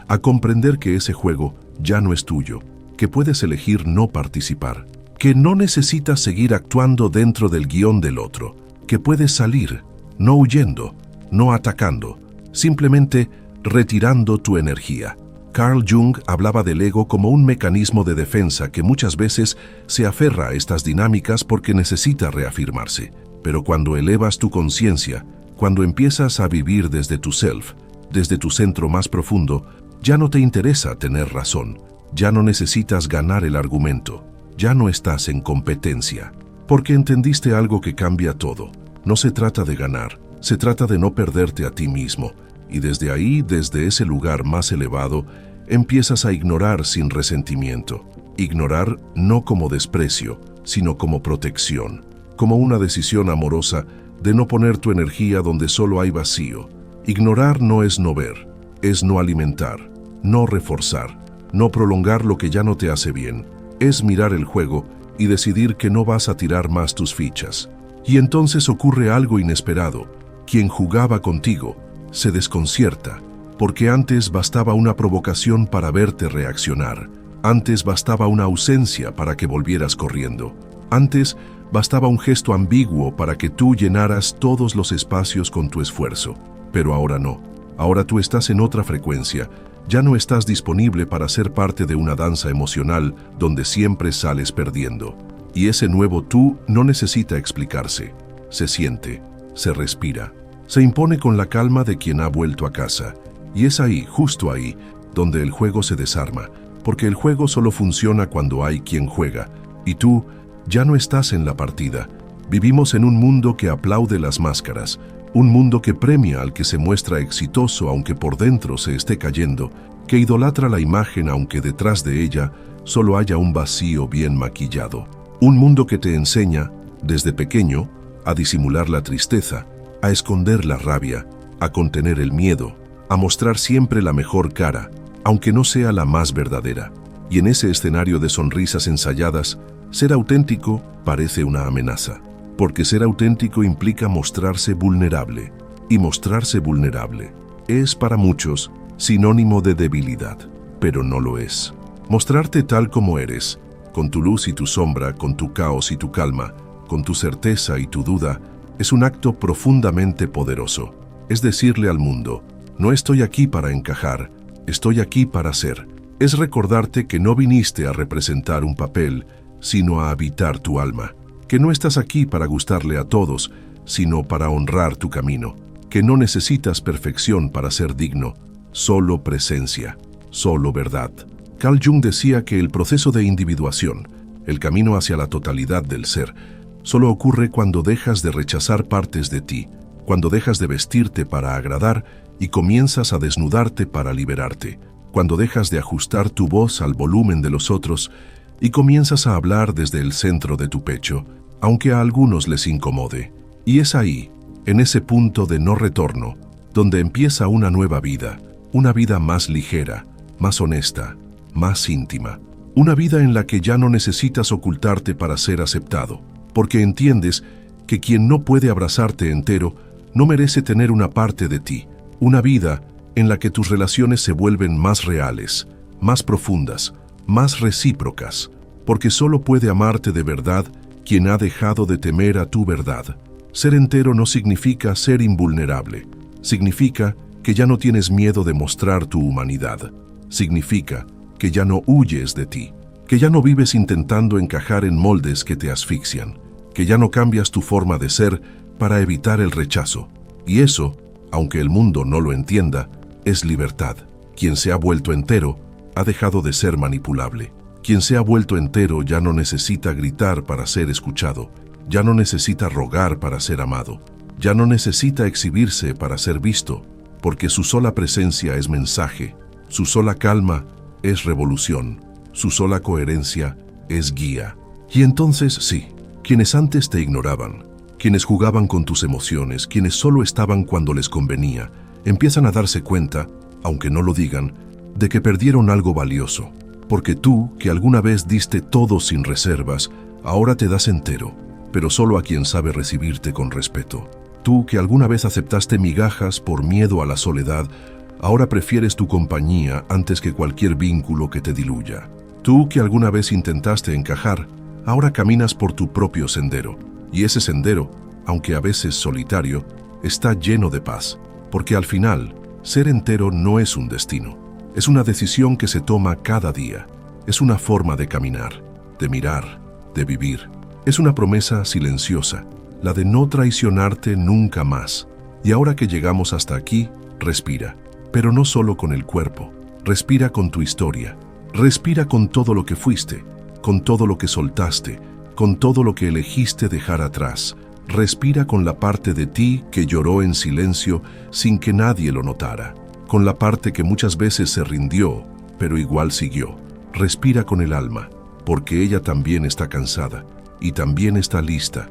a comprender que ese juego ya no es tuyo, que puedes elegir no participar, que no necesitas seguir actuando dentro del guión del otro, que puedes salir, no huyendo, no atacando, simplemente retirando tu energía. Carl Jung hablaba del ego como un mecanismo de defensa que muchas veces se aferra a estas dinámicas porque necesita reafirmarse. Pero cuando elevas tu conciencia, cuando empiezas a vivir desde tu self, desde tu centro más profundo, ya no te interesa tener razón, ya no necesitas ganar el argumento, ya no estás en competencia, porque entendiste algo que cambia todo. No se trata de ganar, se trata de no perderte a ti mismo, y desde ahí, desde ese lugar más elevado, empiezas a ignorar sin resentimiento. Ignorar no como desprecio, sino como protección, como una decisión amorosa de no poner tu energía donde solo hay vacío. Ignorar no es no ver, es no alimentar, no reforzar, no prolongar lo que ya no te hace bien. Es mirar el juego y decidir que no vas a tirar más tus fichas. Y entonces ocurre algo inesperado. Quien jugaba contigo se desconcierta, porque antes bastaba una provocación para verte reaccionar. Antes bastaba una ausencia para que volvieras corriendo. Antes bastaba un gesto ambiguo para que tú llenaras todos los espacios con tu esfuerzo. Pero ahora no. Ahora tú estás en otra frecuencia. Ya no estás disponible para ser parte de una danza emocional donde siempre sales perdiendo. Y ese nuevo tú no necesita explicarse. Se siente, se respira, se impone con la calma de quien ha vuelto a casa. Y es ahí, justo ahí, donde el juego se desarma, porque el juego solo funciona cuando hay quien juega. Y tú ya no estás en la partida. Vivimos en un mundo que aplaude las máscaras, un mundo que premia al que se muestra exitoso aunque por dentro se esté cayendo, que idolatra la imagen aunque detrás de ella solo haya un vacío bien maquillado. Un mundo que te enseña, desde pequeño, a disimular la tristeza, a esconder la rabia, a contener el miedo, a mostrar siempre la mejor cara, aunque no sea la más verdadera. Y en ese escenario de sonrisas ensayadas, ser auténtico parece una amenaza. Porque ser auténtico implica mostrarse vulnerable, y mostrarse vulnerable es para muchos sinónimo de debilidad, pero no lo es. Mostrarte tal como eres, con tu luz y tu sombra, con tu caos y tu calma, con tu certeza y tu duda, es un acto profundamente poderoso. Es decirle al mundo, no estoy aquí para encajar, estoy aquí para ser. Es recordarte que no viniste a representar un papel, sino a habitar tu alma. Que no estás aquí para gustarle a todos, sino para honrar tu camino. Que no necesitas perfección para ser digno, solo presencia, solo verdad. Carl Jung decía que el proceso de individuación, el camino hacia la totalidad del ser, solo ocurre cuando dejas de rechazar partes de ti, cuando dejas de vestirte para agradar y comienzas a desnudarte para liberarte, cuando dejas de ajustar tu voz al volumen de los otros y comienzas a hablar desde el centro de tu pecho, aunque a algunos les incomode. Y es ahí, en ese punto de no retorno, donde empieza una nueva vida, una vida más ligera, más honesta, más íntima. Una vida en la que ya no necesitas ocultarte para ser aceptado, porque entiendes que quien no puede abrazarte entero no merece tener una parte de ti. Una vida en la que tus relaciones se vuelven más reales, más profundas, más recíprocas, porque solo puede amarte de verdad quien ha dejado de temer a tu verdad. Ser entero no significa ser invulnerable. Significa que ya no tienes miedo de mostrar tu humanidad. Significa que ya no huyes de ti, que ya no vives intentando encajar en moldes que te asfixian, que ya no cambias tu forma de ser para evitar el rechazo. Y eso, aunque el mundo no lo entienda, es libertad. Quien se ha vuelto entero ha dejado de ser manipulable. Quien se ha vuelto entero ya no necesita gritar para ser escuchado, ya no necesita rogar para ser amado, ya no necesita exhibirse para ser visto, porque su sola presencia es mensaje, su sola calma es revolución, su sola coherencia es guía. Y entonces sí, quienes antes te ignoraban, quienes jugaban con tus emociones, quienes solo estaban cuando les convenía, empiezan a darse cuenta, aunque no lo digan, de que perdieron algo valioso, porque tú, que alguna vez diste todo sin reservas, ahora te das entero, pero solo a quien sabe recibirte con respeto. Tú, que alguna vez aceptaste migajas por miedo a la soledad, ahora prefieres tu compañía antes que cualquier vínculo que te diluya. Tú, que alguna vez intentaste encajar, ahora caminas por tu propio sendero, y ese sendero, aunque a veces solitario, está lleno de paz, porque al final, ser entero no es un destino. Es una decisión que se toma cada día. Es una forma de caminar, de mirar, de vivir. Es una promesa silenciosa, la de no traicionarte nunca más. Y ahora que llegamos hasta aquí, respira. Pero no solo con el cuerpo. Respira con tu historia. Respira con todo lo que fuiste, con todo lo que soltaste, con todo lo que elegiste dejar atrás. Respira con la parte de ti que lloró en silencio sin que nadie lo notara. Con la parte que muchas veces se rindió, pero igual siguió. Respira con el alma, porque ella también está cansada y también está lista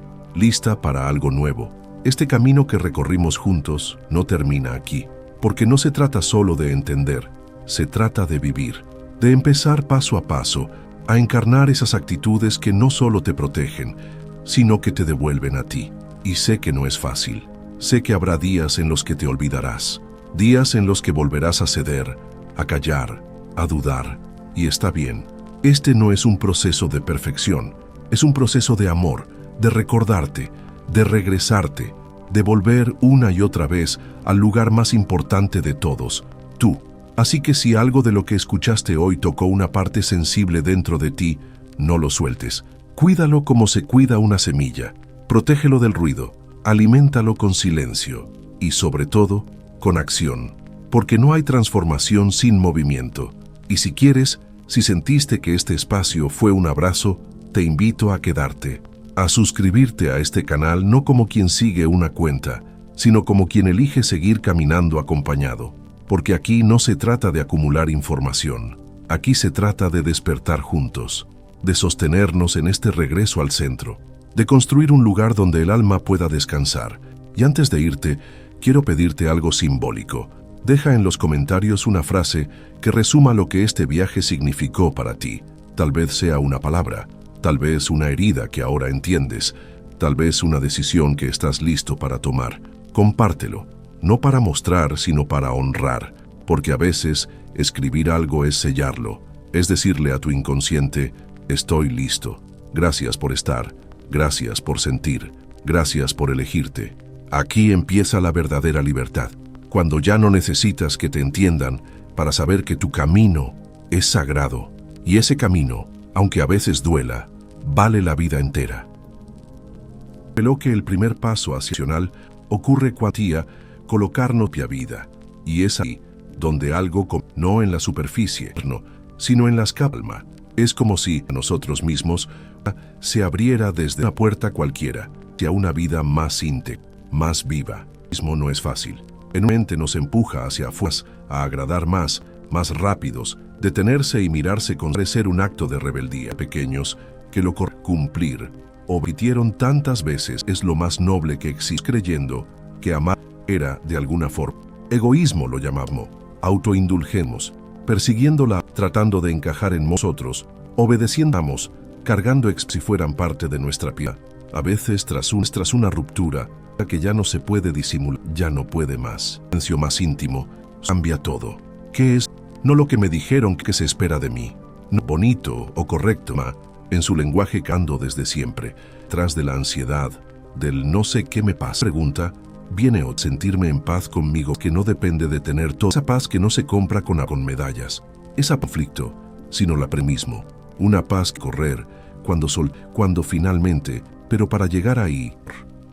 para algo nuevo. Este camino que recorrimos juntos no termina aquí, porque no se trata solo de entender, se trata de vivir. de empezar paso a paso a encarnar esas actitudes que no solo te protegen, sino que te devuelven a ti. Y sé que no es fácil. Sé que habrá días en los que te olvidarás, días en los que volverás a ceder, a callar, a dudar. Y está bien. Este no es un proceso de perfección, es un proceso de amor, de recordarte, de regresarte, de volver una y otra vez al lugar más importante de todos, tú. Así que si algo de lo que escuchaste hoy tocó una parte sensible dentro de ti, no lo sueltes. Cuídalo como se cuida una semilla. Protégelo del ruido, aliméntalo con silencio y sobre todo, con acción. Porque no hay transformación sin movimiento. Y si quieres, si sentiste que este espacio fue un abrazo, te invito a quedarte, a suscribirte a este canal no como quien sigue una cuenta, sino como quien elige seguir caminando acompañado. Porque aquí no se trata de acumular información, aquí se trata de despertar juntos, de sostenernos en este regreso al centro, de construir un lugar donde el alma pueda descansar. Y antes de irte, quiero pedirte algo simbólico. Deja en los comentarios una frase que resuma lo que este viaje significó para ti. Tal vez sea una palabra, tal vez una herida que ahora entiendes, tal vez una decisión que estás listo para tomar. Compártelo. No para mostrar, sino para honrar, porque a veces escribir algo es sellarlo, es decirle a tu inconsciente, estoy listo, gracias por estar, gracias por sentir, gracias por elegirte. Aquí empieza la verdadera libertad, cuando ya no necesitas que te entiendan para saber que tu camino es sagrado, y ese camino, aunque a veces duela, vale la vida entera. Pero que el primer paso hacia accional ocurre cuando colocarnos propia vida, y es ahí donde algo, no en la superficie, no, sino en las calma, es como si a nosotros mismos se abriera desde una puerta cualquiera hacia una vida más íntegra, más viva. Mismo no es fácil. En un mente nos empuja hacia afuera, a agradar más rápidos, detenerse y mirarse con ser un acto de rebeldía. Pequeños que lo cumplir, obitieron tantas veces es lo más noble que existe, creyendo que amar era, de alguna forma, egoísmo lo llamamos, autoindulgemos, persiguiéndola, tratando de encajar en nosotros, obedeciéndamos, cargando si fueran parte de nuestra piedad. A veces tras una ruptura, que ya no se puede disimular, ya no puede más. El silencio más íntimo cambia todo. ¿Qué es? No lo que me dijeron que se espera de mí. No bonito o correcto, en su lenguaje cando desde siempre, tras de la ansiedad, del no sé qué me pasa. Pregunta, viene o sentirme en paz conmigo, que no depende de tener toda esa paz que no se compra con medallas. Ese conflicto, sino la premismo. Una paz que correr, cuando finalmente, pero para llegar ahí,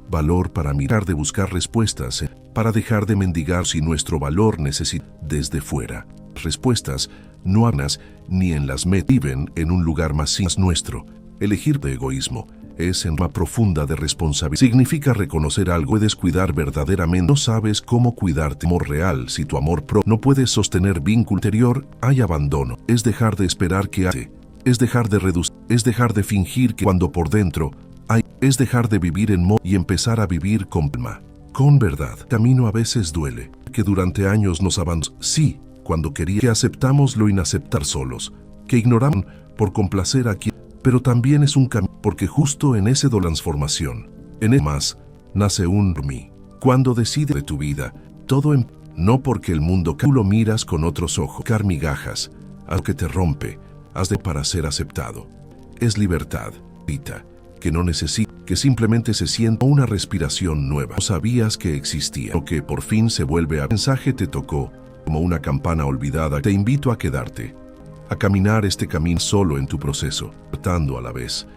valor para mirar de buscar respuestas, para dejar de mendigar si nuestro valor necesita desde fuera. Respuestas no hablas ni en las viven en un lugar más nuestro. Elegir de egoísmo es en una profunda de responsabilidad. Significa reconocer algo. Puedes cuidar verdaderamente. No sabes cómo cuidarte. Amor real. Si tu amor propio no puedes sostener vínculo interior, hay abandono. Es dejar de esperar que haya. Es dejar de reducir. Es dejar de fingir que cuando por dentro hay. Es dejar de vivir en modo y empezar a vivir con calma. Con verdad. Camino a veces duele. Que durante años nos abandonamos. Sí, cuando quería que aceptamos lo inaceptar solos. Que ignoramos por complacer a quien. Pero también es un camino, porque justo en ese transformación, en el más, nace un mí. Cuando decide de tu vida, todo no porque el mundo tú lo miras con otros ojos, migajas, a lo que te rompe, has de para ser aceptado. Es libertad, vida, que no necesita, que simplemente se sienta una respiración nueva. No sabías que existía, o que por fin se vuelve a mensaje te tocó, como una campana olvidada. Te invito a quedarte, a caminar este camino solo en tu proceso, tratando a la vez,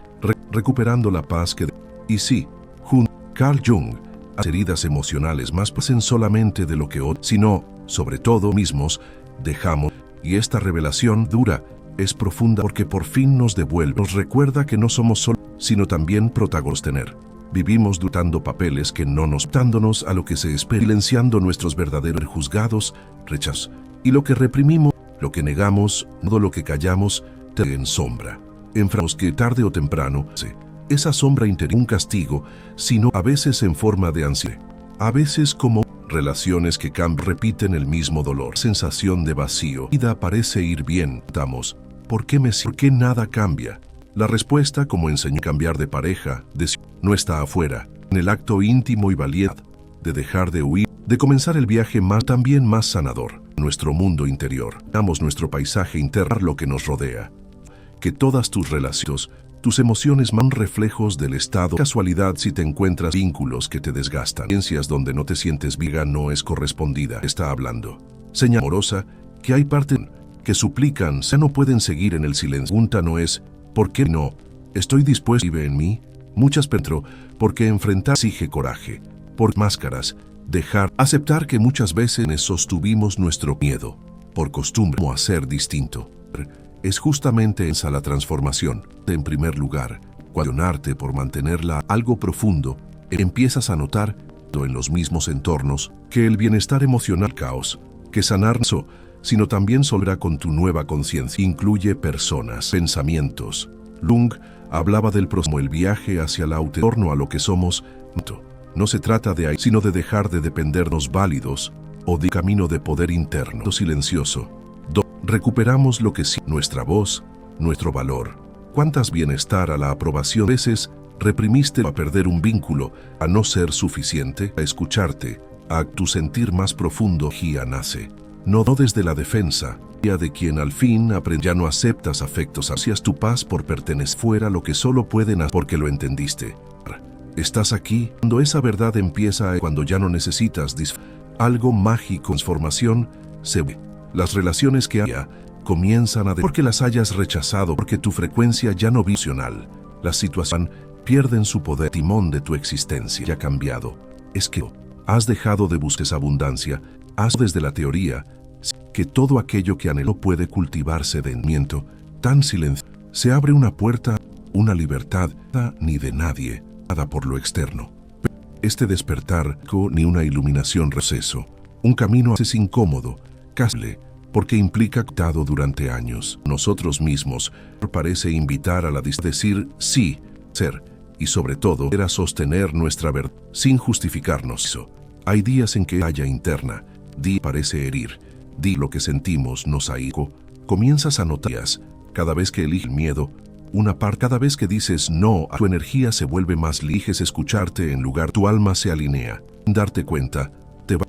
recuperando la paz que... Y sí, junto a Carl Jung, las heridas emocionales más pasen solamente de lo que otros, sino, sobre todo mismos, dejamos, y esta revelación dura, es profunda porque por fin nos devuelve, nos recuerda que no somos solo, sino también protagonistas. Vivimos dudando papeles que no nos dándonos a lo que se espera, silenciando nuestros verdaderos juzgados, rechazos, y lo que reprimimos, lo que negamos, todo lo que callamos, te en sombra. Enframos que tarde o temprano, esa sombra interior un castigo, sino a veces en forma de ansiedad, a veces como relaciones que repiten el mismo dolor, sensación de vacío. La vida parece ir bien. ¿Por qué ¿Por qué nada cambia? La respuesta, como enseñó a cambiar de pareja, no está afuera, en el acto íntimo y valiente de dejar de huir, de comenzar el viaje también más sanador, nuestro mundo interior. Damos nuestro paisaje interno, lo que nos rodea. Que todas tus relaciones, tus emociones son reflejos del estado. Casualidad si te encuentras vínculos que te desgastan. Experiencias donde no te sientes viva no es correspondida. Está hablando. Señal amorosa, que hay partes que suplican, ya no pueden seguir en el silencio. Pregunta no es, ¿por qué no? Estoy dispuesto, vive en mí. Muchas porque enfrentar exige coraje. Por máscaras, dejar, aceptar que muchas veces sostuvimos nuestro miedo. Por costumbre, como hacer distinto. Es justamente esa la transformación. En primer lugar, cuestionarte por mantenerla algo profundo, empiezas a notar, en los mismos entornos, que el bienestar emocional caos, que sanar no, sino también saldrá con tu nueva conciencia. Incluye personas, pensamientos. Jung hablaba del proceso como el viaje hacia el torno a lo que somos. No se trata de ahí, sino de dejar de dependernos válidos o de camino de poder interno silencioso. Recuperamos lo que sí, nuestra voz, nuestro valor. ¿Cuántas bienestar a la aprobación? Veces reprimiste a perder un vínculo, a no ser suficiente, a escucharte, a tu sentir más profundo. Gia nace. No desde la defensa, de quien al fin ya no aceptas afectos, hacías tu paz por pertenecer fuera lo que solo pueden hacer porque lo entendiste. Estás aquí, cuando esa verdad empieza, cuando ya no necesitas algo mágico, transformación, se ve. Las relaciones que haya comienzan porque las hayas rechazado, porque tu frecuencia ya no visional. La situación pierden su poder, timón de tu existencia ya ha cambiado. Es que has dejado de buscar esa abundancia, desde la teoría, que todo aquello que anheló puede cultivarse de miento, tan silencio. Se abre una puerta, una libertad, ni de nadie, nada por lo externo. Este despertar, ni una iluminación receso, un camino es incómodo, casi, porque implica actado durante años. Nosotros mismos parece invitar a la decir sí, ser, y sobre todo, era sostener nuestra verdad, sin justificarnos. Hay días en que haya interna, parece herir, lo que sentimos nos ahico, comienzas a notar, cada vez que eliges miedo, una parte, cada vez que dices no, tu energía se vuelve más, eliges escucharte en lugar, tu alma se alinea, darte cuenta,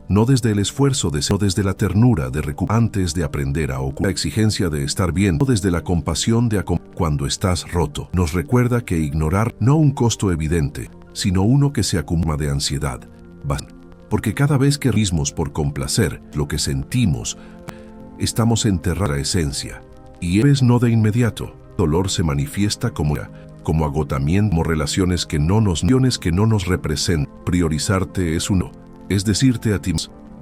no desde el esfuerzo sino desde la ternura de recuperar, antes de aprender a ocupar la exigencia de estar bien, no desde la compasión de cuando estás roto. Nos recuerda que ignorar no un costo evidente, sino uno que se acumula de ansiedad. Porque cada vez que rimos por complacer lo que sentimos, estamos enterrando la esencia. Y es no de inmediato. El dolor se manifiesta como agotamiento, como relaciones que no nos representan. Priorizarte es uno. Es decirte a ti,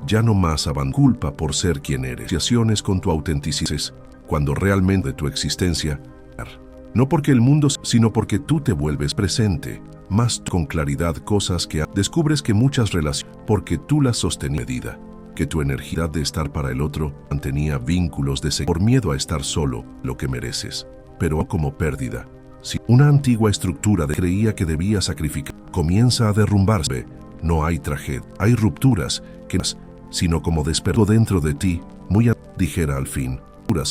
ya no más culpa por ser quien eres. Asociaciones con tu autenticidad, cuando realmente tu existencia, no porque el mundo, sino porque tú te vuelves presente, más con claridad cosas que descubres que muchas relaciones, porque tú las sostenías medida, que tu energía de estar para el otro mantenía vínculos por miedo a estar solo, lo que mereces, pero como pérdida. Si una antigua estructura creía que debía sacrificar, comienza a derrumbarse. No hay tragedia, hay rupturas, sino como despertó dentro de ti, muy dijera al fin,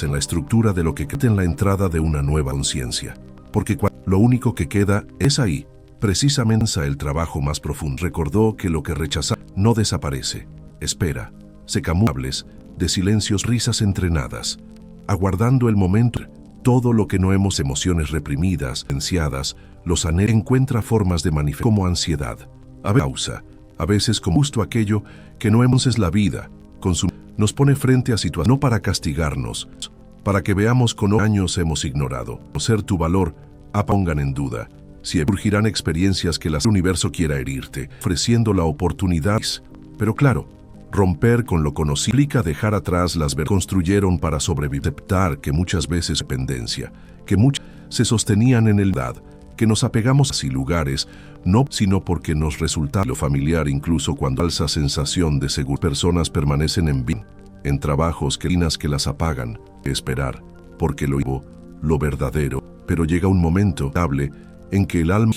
en la estructura de lo que queda en la entrada de una nueva conciencia. Porque lo único que queda es ahí, precisamente el trabajo más profundo. Recordó que lo que rechaza no desaparece, espera, se camuflables, de silencios, risas entrenadas, aguardando el momento. Todo lo que no hemos emociones reprimidas, ansiadas, los encuentra formas de manifestar como ansiedad. A veces como justo aquello que no hemos es la vida, nos pone frente a situaciones no para castigarnos, para que veamos con años hemos ignorado, o ser tu valor, pongan en duda, si surgirán experiencias que el universo quiera herirte, ofreciendo la oportunidad, pero claro, romper con lo conocido implica dejar atrás las que construyeron para sobrevivir, aceptar que muchas veces dependencia, que muchas se sostenían en el dad, que nos apegamos a lugares, no sino porque nos resulta lo familiar incluso cuando falsa sensación de seguridad. Personas permanecen en trabajos que las apagan, esperar, porque lo verdadero, pero llega un momento estable en que el alma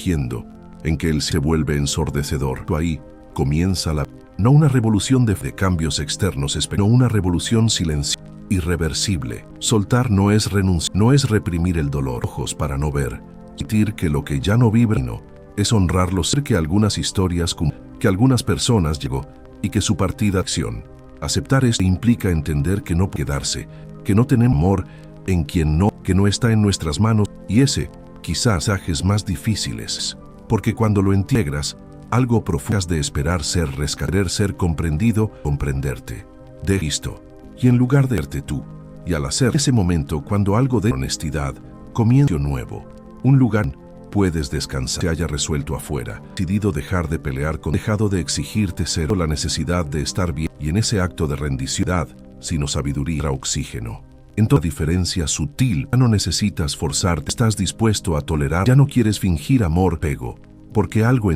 en que él se vuelve ensordecedor. Ahí comienza No una revolución de cambios externos, no una revolución silenciosa, irreversible. Soltar no es renunciar, no es reprimir el dolor, ojos para no ver, admitir que lo que ya no vibra, no, es honrarlo, ser que algunas historias, que algunas personas llegó y que su partida acción. Aceptar esto implica entender que no puede quedarse, que no tenemos amor en quien no, que no está en nuestras manos, y ese, quizás, mensajes más difíciles, porque cuando lo integras, algo profundo de esperar ser rescatar, ser comprendido, comprenderte, de Cristo, y en lugar de verte tú, y al hacer ese momento cuando algo de honestidad, comienza nuevo, un lugar, puedes descansar, se haya resuelto afuera, decidido dejar de pelear con, dejado de exigirte ser, la necesidad de estar bien, y en ese acto de rendición, sino sabiduría, oxígeno. En toda diferencia sutil, ya no necesitas forzarte, estás dispuesto a tolerar, ya no quieres fingir amor, pego, porque algo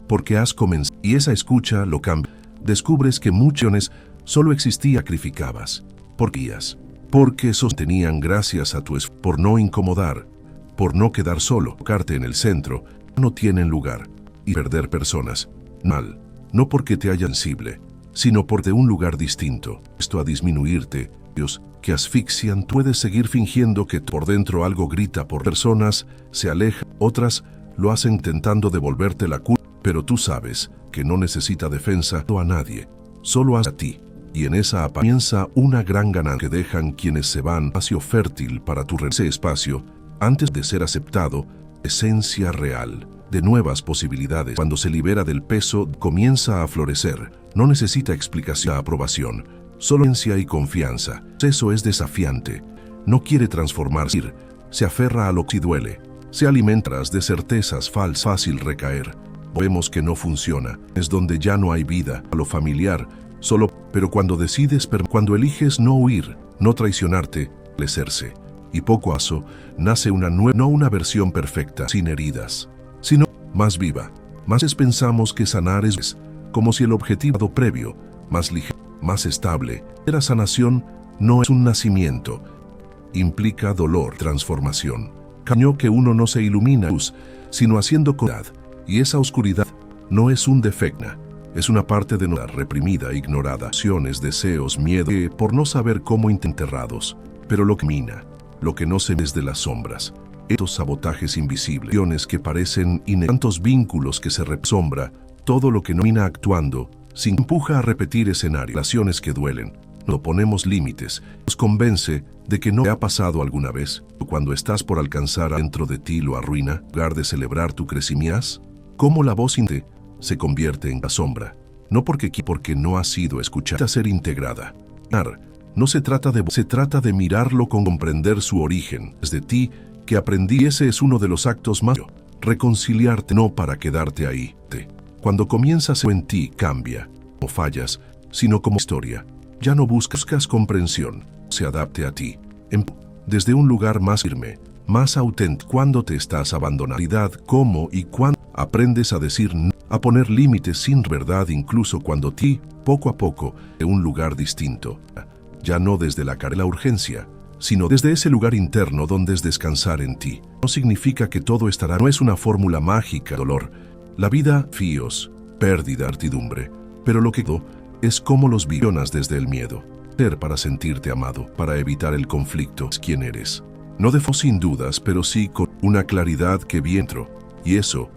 porque has comenzado, y esa escucha lo cambia, descubres que muchos solo existía, sacrificabas, porque sostenían gracias a tu esfuerzo, por no incomodar, por no quedar solo, colocarte en el centro, no tienen lugar, y perder personas, mal, no porque te hayan sensible, sino por de un lugar distinto, esto a disminuirte, Dios, que asfixian, puedes seguir fingiendo que por dentro algo grita por personas, se aleja, otras lo hacen intentando devolverte la culpa, pero tú sabes que no necesita defensa a nadie, solo a ti, y en esa comienza una gran ganancia que dejan quienes se van, espacio fértil para tu ese espacio, antes de ser aceptado, esencia real, de nuevas posibilidades. Cuando se libera del peso, comienza a florecer, no necesita explicación, aprobación, solo esencia y confianza. Eso es desafiante, no quiere transformarse, se aferra a lo que duele, se alimenta de certezas falsas, fácil recaer. Vemos que no funciona, es donde ya no hay vida, a lo familiar, solo, pero cuando decides, cuando eliges no huir, no traicionarte, fortalecerse, y poco a poco, nace una nueva, no una versión perfecta, sin heridas, sino más viva. Más pensamos que sanar es como si el objetivo previo, más ligero, más estable. La sanación no es un nacimiento, implica dolor, transformación. Cañó que uno no se ilumina, sino haciendo claridad. Y esa oscuridad no es un defecto, es una parte de nuestra reprimida, ignorada, acciones, deseos, miedo, que por no saber cómo enterrados, pero lo que mina, lo que no se ve desde las sombras, estos sabotajes invisibles, que parecen tantos vínculos que se resombra, todo lo que no mina actuando, sin empuja a repetir escenarios, relaciones que duelen, no ponemos límites, nos convence de que no te ha pasado alguna vez, cuando estás por alcanzar dentro de ti lo arruina, en lugar de celebrar tu crecimiento. Cómo la voz se convierte en la sombra, no porque no ha sido escuchada, ser integrada. No se trata de mirarlo con comprender su origen. Desde ti, que aprendí, ese es uno de los actos más. Reconciliarte no para quedarte ahí. Cuando comienzas en ti, cambia. No fallas, sino como historia. Ya no buscas comprensión, se adapte a ti. Desde un lugar más firme, más auténtico. Cuando te estás abandonando, cómo y cuándo. Aprendes a decir no, a poner límites sin verdad, incluso cuando poco a poco, de un lugar distinto. Ya no desde la urgencia, sino desde ese lugar interno donde es descansar en ti. No significa que todo estará, no es una fórmula mágica, dolor. La vida, fíos, pérdida, certidumbre. Pero lo que es como los visionas desde el miedo. Ser para sentirte amado, para evitar el conflicto, es quien eres. No sin dudas, pero sí con una claridad que viento. Y eso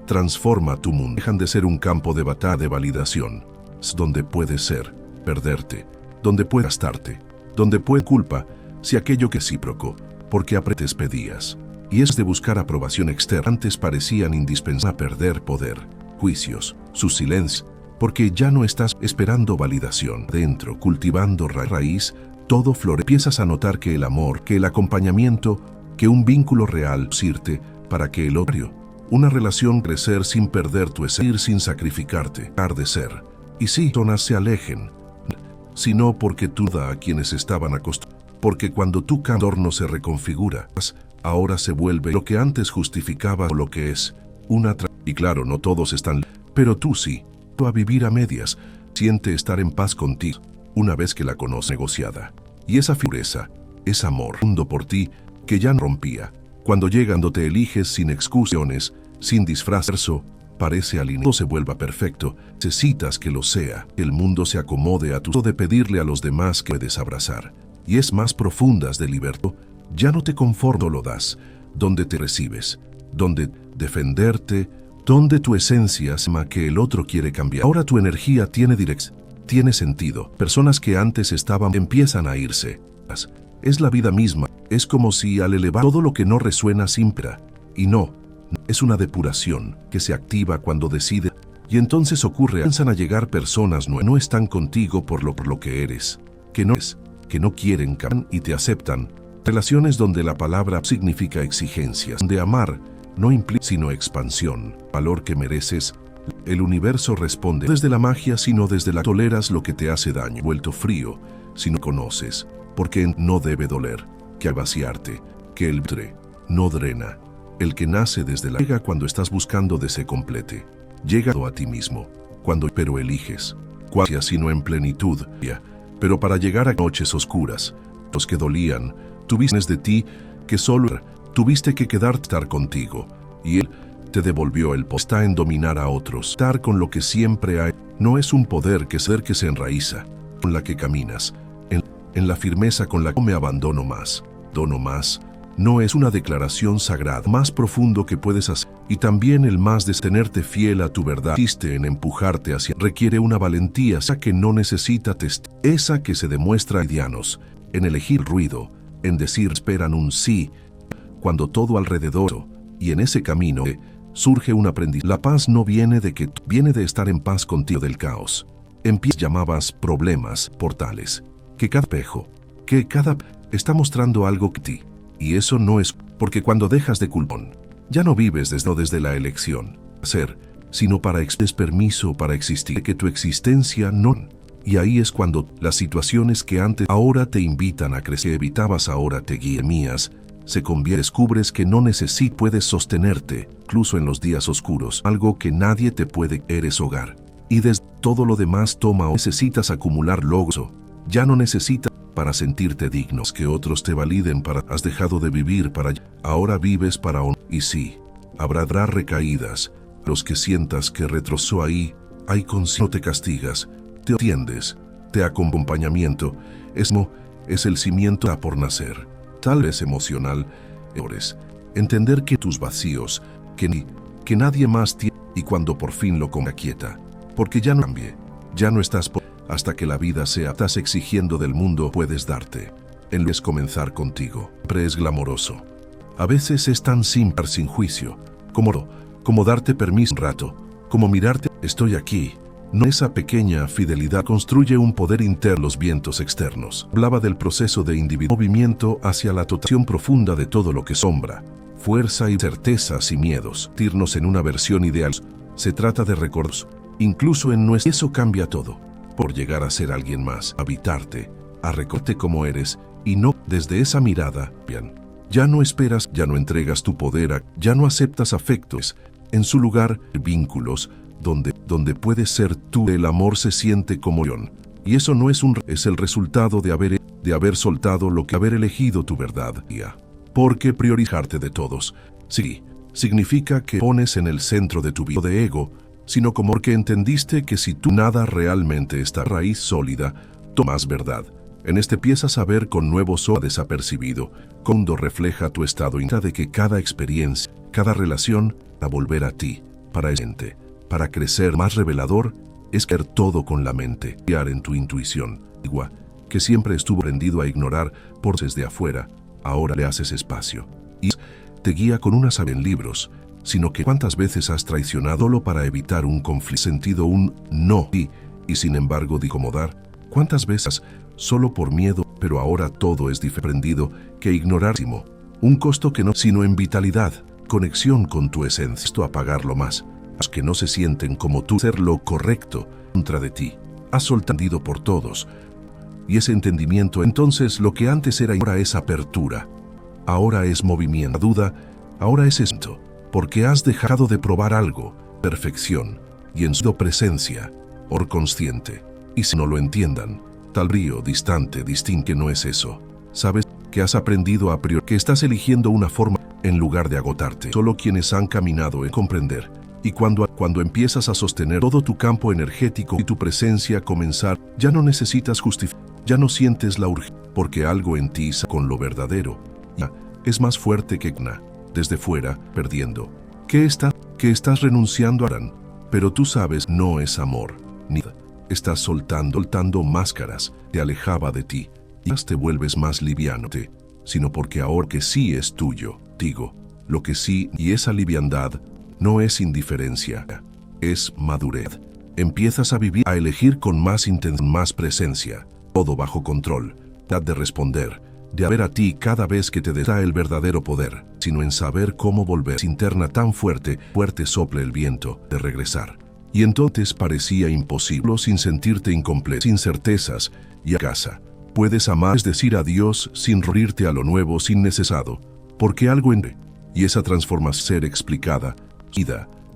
transforma tu mundo. Dejan de ser un campo de batalla de validación, donde puedes ser, perderte, donde puedes gastarte, donde puede culpa, si aquello que recíproco, porque apretes pedías. Y es de buscar aprobación externa. Antes parecían indispensables a perder poder, juicios, sus silencios, porque ya no estás esperando validación. Dentro, cultivando raíz, todo florece. Empiezas a notar que el amor, que el acompañamiento, que un vínculo real sirve para que el otro. Una relación crecer sin perder tu esencia, sin sacrificarte, dejar de ser. Y si personas se alejen, sino porque tú da a quienes estaban acostumbrados. Porque cuando tu entorno se reconfigura, ahora se vuelve lo que antes justificaba lo que es una y claro, no todos están, pero tú sí. Tú a vivir a medias, siente estar en paz contigo, una vez que la conoces negociada. Y esa pureza, es amor, mundo por ti, que ya no rompía. Cuando llegando te eliges sin excusas, sin disfraz, parece alineado, se vuelva perfecto, necesitas que lo sea, que el mundo se acomode a tu de pedirle a los demás que puedes abrazar. Y es más profundas de libertad, ya no te conformo, lo das, donde te recibes, donde defenderte, donde tu esencia es más que el otro quiere cambiar. Ahora tu energía tiene dirección, tiene sentido. Personas que antes estaban empiezan a irse. Es la vida misma, es como si al elevar todo lo que no resuena simpra, y no, es una depuración que se activa cuando decide, y entonces ocurre, comienzan a llegar personas nuevas, no están contigo por lo que eres, que no quieren cambiar y te aceptan. Relaciones donde la palabra significa exigencias, donde amar no implica sino expansión, valor que mereces. El universo responde desde la magia, sino desde la toleras lo que te hace daño, vuelto frío, si no conoces, porque no debe doler, que al vaciarte, que el tre no drena. El que nace desde la llega cuando estás buscando de se complete, llega a ti mismo, pero eliges, cuasi sino en plenitud, pero para llegar a noches oscuras, los que dolían, tuviste de ti, que solo tuviste que estar contigo, y él te devolvió el poder. Está en dominar a otros, estar con lo que siempre hay, no es un poder que se enraiza, con la que caminas, en la firmeza con la que me abandono más, dono más, no es una declaración sagrada, más profundo que puedes hacer, y también el más de tenerte fiel a tu verdad, consiste en empujarte hacia, requiere una valentía, esa que no necesita esa que se demuestra a dianos, en elegir ruido, en decir esperan un sí, cuando todo alrededor, y en ese camino, surge un aprendizaje. La paz no viene viene de estar en paz contigo del caos. Llamabas problemas, portales, que cada espejo, que cada está mostrando algo que ti. Y eso no es porque cuando dejas de culpón, ya no vives desde la elección, ser, sino para permiso para existir, que tu existencia no. Y ahí es cuando las situaciones que antes ahora te invitan a crecer, evitabas ahora te guían mías, descubres que no puedes sostenerte, incluso en los días oscuros, algo que nadie te puede, eres hogar. Y desde todo lo demás toma o necesitas acumular logros, ya no necesitas para sentirte dignos, que otros te validen para, has dejado de vivir para, ahora vives para y sí, habrá recaídas, los que sientas que retrocedió ahí, no te castigas, te atiendes, te acompañamiento, es el cimiento por nacer. Tal vez emocional, entender que tus vacíos, que nadie más tiene, y cuando por fin lo aquieta, porque ya no cambie, ya no estás hasta que la vida sea, estás exigiendo del mundo, puedes darte. En vez comenzar contigo, siempre es glamoroso. A veces es tan simple, sin juicio, como darte permiso un rato, como mirarte, estoy aquí. No, esa pequeña fidelidad construye un poder interno, los vientos externos. Hablaba del proceso de movimiento hacia la totación profunda de todo lo que sombra, fuerza y certezas y miedos. Tirnos en una versión ideal. Se trata de recuerdos, incluso en nuestro. Eso cambia todo. Por llegar a ser alguien más, habitarte, a recordarte como eres, y no desde esa mirada, bien. Ya no esperas, ya no entregas tu poder, ya no aceptas afectos. En su lugar, vínculos, donde puedes ser tú, el amor se siente como león. Y eso no es es el resultado de haber soltado lo que haber elegido tu verdad. Porque priorizarte de todos, sí, significa que pones en el centro de tu vida de ego, sino como porque entendiste que si tú nada realmente está raíz sólida, tomas verdad. En empiezas a ver con nuevos ojos desapercibido, cuando refleja tu estado de que cada experiencia, cada relación, a volver a ti, para crecer más revelador, es ver todo con la mente, guiar en tu intuición, que siempre estuvo rendido a ignorar por desde afuera, ahora le haces espacio. Y te guía con una sabiduría en libros, sino que cuántas veces has traicionado lo para evitar un conflicto, sentido un no, y sin embargo de incomodar, cuántas veces solo por miedo, pero ahora todo es diferendido que ignorar, un costo que no, sino en vitalidad, conexión con tu esencia, esto apagarlo más, los que no se sienten como tú, ser lo correcto contra de ti, has soltado por todos, y ese entendimiento entonces lo que antes era ahora es apertura, ahora es movimiento, duda, ahora es esto. Porque has dejado de probar algo, perfección, y en su presencia, or consciente. Y si no lo entiendan, tal río distante, distingue no es eso. Sabes que has aprendido a priori, que estás eligiendo una forma en lugar de agotarte. Solo quienes han caminado en comprender Y cuando empiezas a sostener todo tu campo energético y tu presencia comenzar, ya no necesitas justificar, ya no sientes la urgencia, porque algo en ti con lo verdadero ya es más fuerte que desde fuera, perdiendo. ¿Qué estás renunciando a? Pero tú sabes, no es amor, ni estás soltando máscaras, te alejaba de ti, y te vuelves más liviano, sino porque ahora que sí es tuyo, digo, lo que sí, y esa liviandad no es indiferencia, es madurez. Empiezas a vivir, a elegir con más intención, más presencia, todo bajo control, de responder, de haber a ti cada vez que te da el verdadero poder, sino en saber cómo volver interna tan fuerte sople el viento de regresar. Y entonces parecía imposible sin sentirte incompleto, sin certezas, y a casa. Puedes amar, es decir, a Dios sin reírte a lo nuevo, sin necesado, porque algo y esa transformación ser explicada,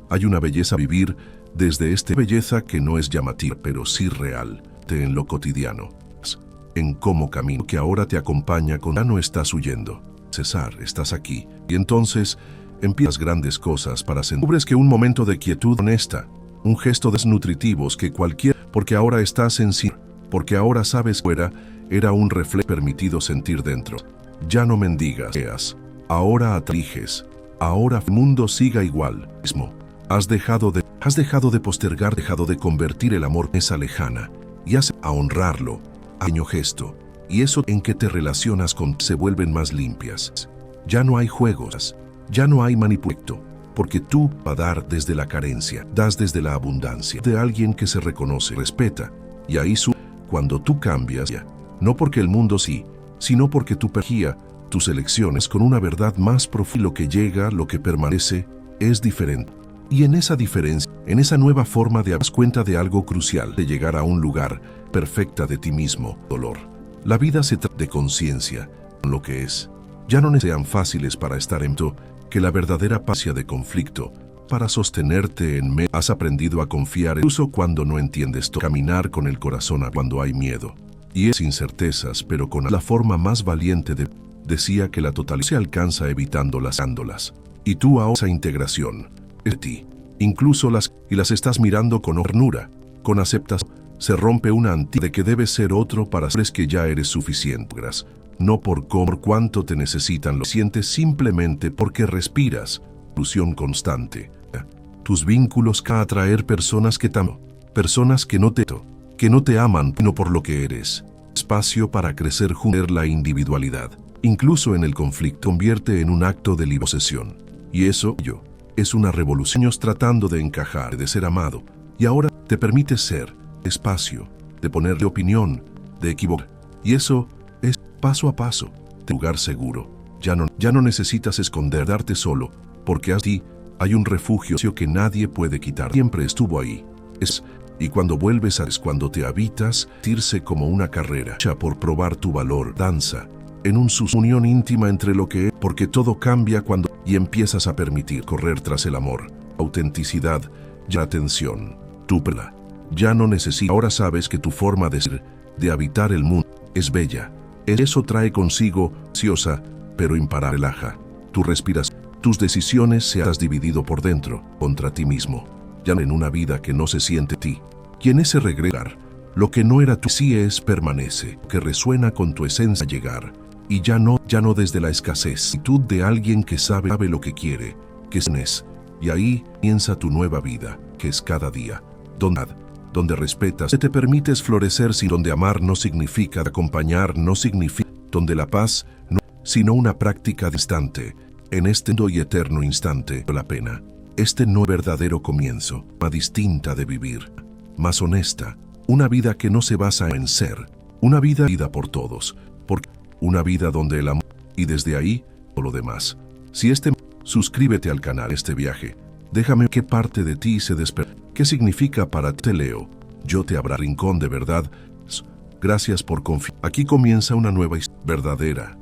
hay una belleza a vivir desde esta belleza que no es llamativa, pero sí real, en lo cotidiano, en cómo camino que ahora te acompaña ya no estás huyendo. César, estás aquí, y entonces empiezas grandes cosas para sentir. Descubres que un momento de quietud honesta, un gesto desnutritivos que porque ahora estás en sí, porque ahora sabes fuera, era un reflejo permitido sentir dentro. Ya no mendigas, ahora atriges. Ahora el mundo siga igual, mismo. Has dejado de postergar, dejado de convertir el amor en esa lejana, y has a honrarlo, a pequeño gesto, y eso en que te relacionas con se vuelven más limpias. Ya no hay juegos, ya no hay manipulación, porque tú vas a dar desde la carencia, das desde la abundancia, de alguien que se reconoce, respeta, y ahí cuando tú cambias, no porque el mundo sí, sino porque tu energía, tus elecciones con una verdad más profunda, lo que llega, lo que permanece, es diferente. Y en esa diferencia, en esa nueva forma de das cuenta de algo crucial, de llegar a un lugar perfecta de ti mismo, dolor. La vida se trata de conciencia, lo que es. Ya no sean fáciles para estar en todo, que la verdadera paciencia de conflicto, para sostenerte en medio. Has aprendido a confiar incluso cuando no entiendes todo, caminar con el corazón cuando hay miedo. Y es incertezas, pero con la forma más valiente de decía que la totalidad se alcanza evitando las ándolas. Y tú ahora esa integración es de ti. Incluso las estás mirando con ternura, con aceptación. Se rompe una antigua de que debes ser otro para saber que ya eres suficiente. No por cuánto te necesitan, lo sientes simplemente porque respiras. Ilusión constante. Tus vínculos que atraer personas que te aman, personas que no te aman, no por lo que eres. Espacio para crecer juntos la individualidad. Incluso en el conflicto convierte en un acto de liberación. Y eso es una revolución tratando de encajar, de ser amado. Y ahora te permite ser espacio, de ponerle opinión, de equivocar. Y eso es paso a paso, de lugar seguro. Ya no necesitas darte solo, porque así hay un refugio que nadie puede quitar. Siempre estuvo ahí. Y cuando vuelves es cuando te habitas, sentirse como una carrera, por probar tu valor, danza. En una unión íntima entre lo que es, porque todo cambia cuando y empiezas a permitir correr tras el amor, autenticidad, ya atención, tu pela. Ya no necesitas, ahora sabes que tu forma de ser, de habitar el mundo, es bella. Eso trae consigo, ansiosa, pero imparable, relaja. Tu respiración, tus decisiones se has dividido por dentro, contra ti mismo. Ya en una vida que no se siente ti. Quien ese regresar, lo que no era tú sí es permanece, que resuena con tu esencia llegar. Y ya no desde la escasez, actitud de alguien que sabe lo que quiere, que es. Y ahí piensa tu nueva vida, que es cada día, donde respetas, te permites florecer, donde amar no significa acompañar, no significa, donde la paz no, sino una práctica distante, en este y eterno instante, la pena. Este no es verdadero comienzo, más distinta de vivir, más honesta, una vida que no se basa en ser, una vida por todos, porque una vida donde el amor, y desde ahí, todo lo demás. Si suscríbete al canal este viaje, déjame qué parte de ti se despierta, qué significa para ti, te leo, yo te abra rincón de verdad. Gracias por confiar. Aquí comienza una nueva historia verdadera.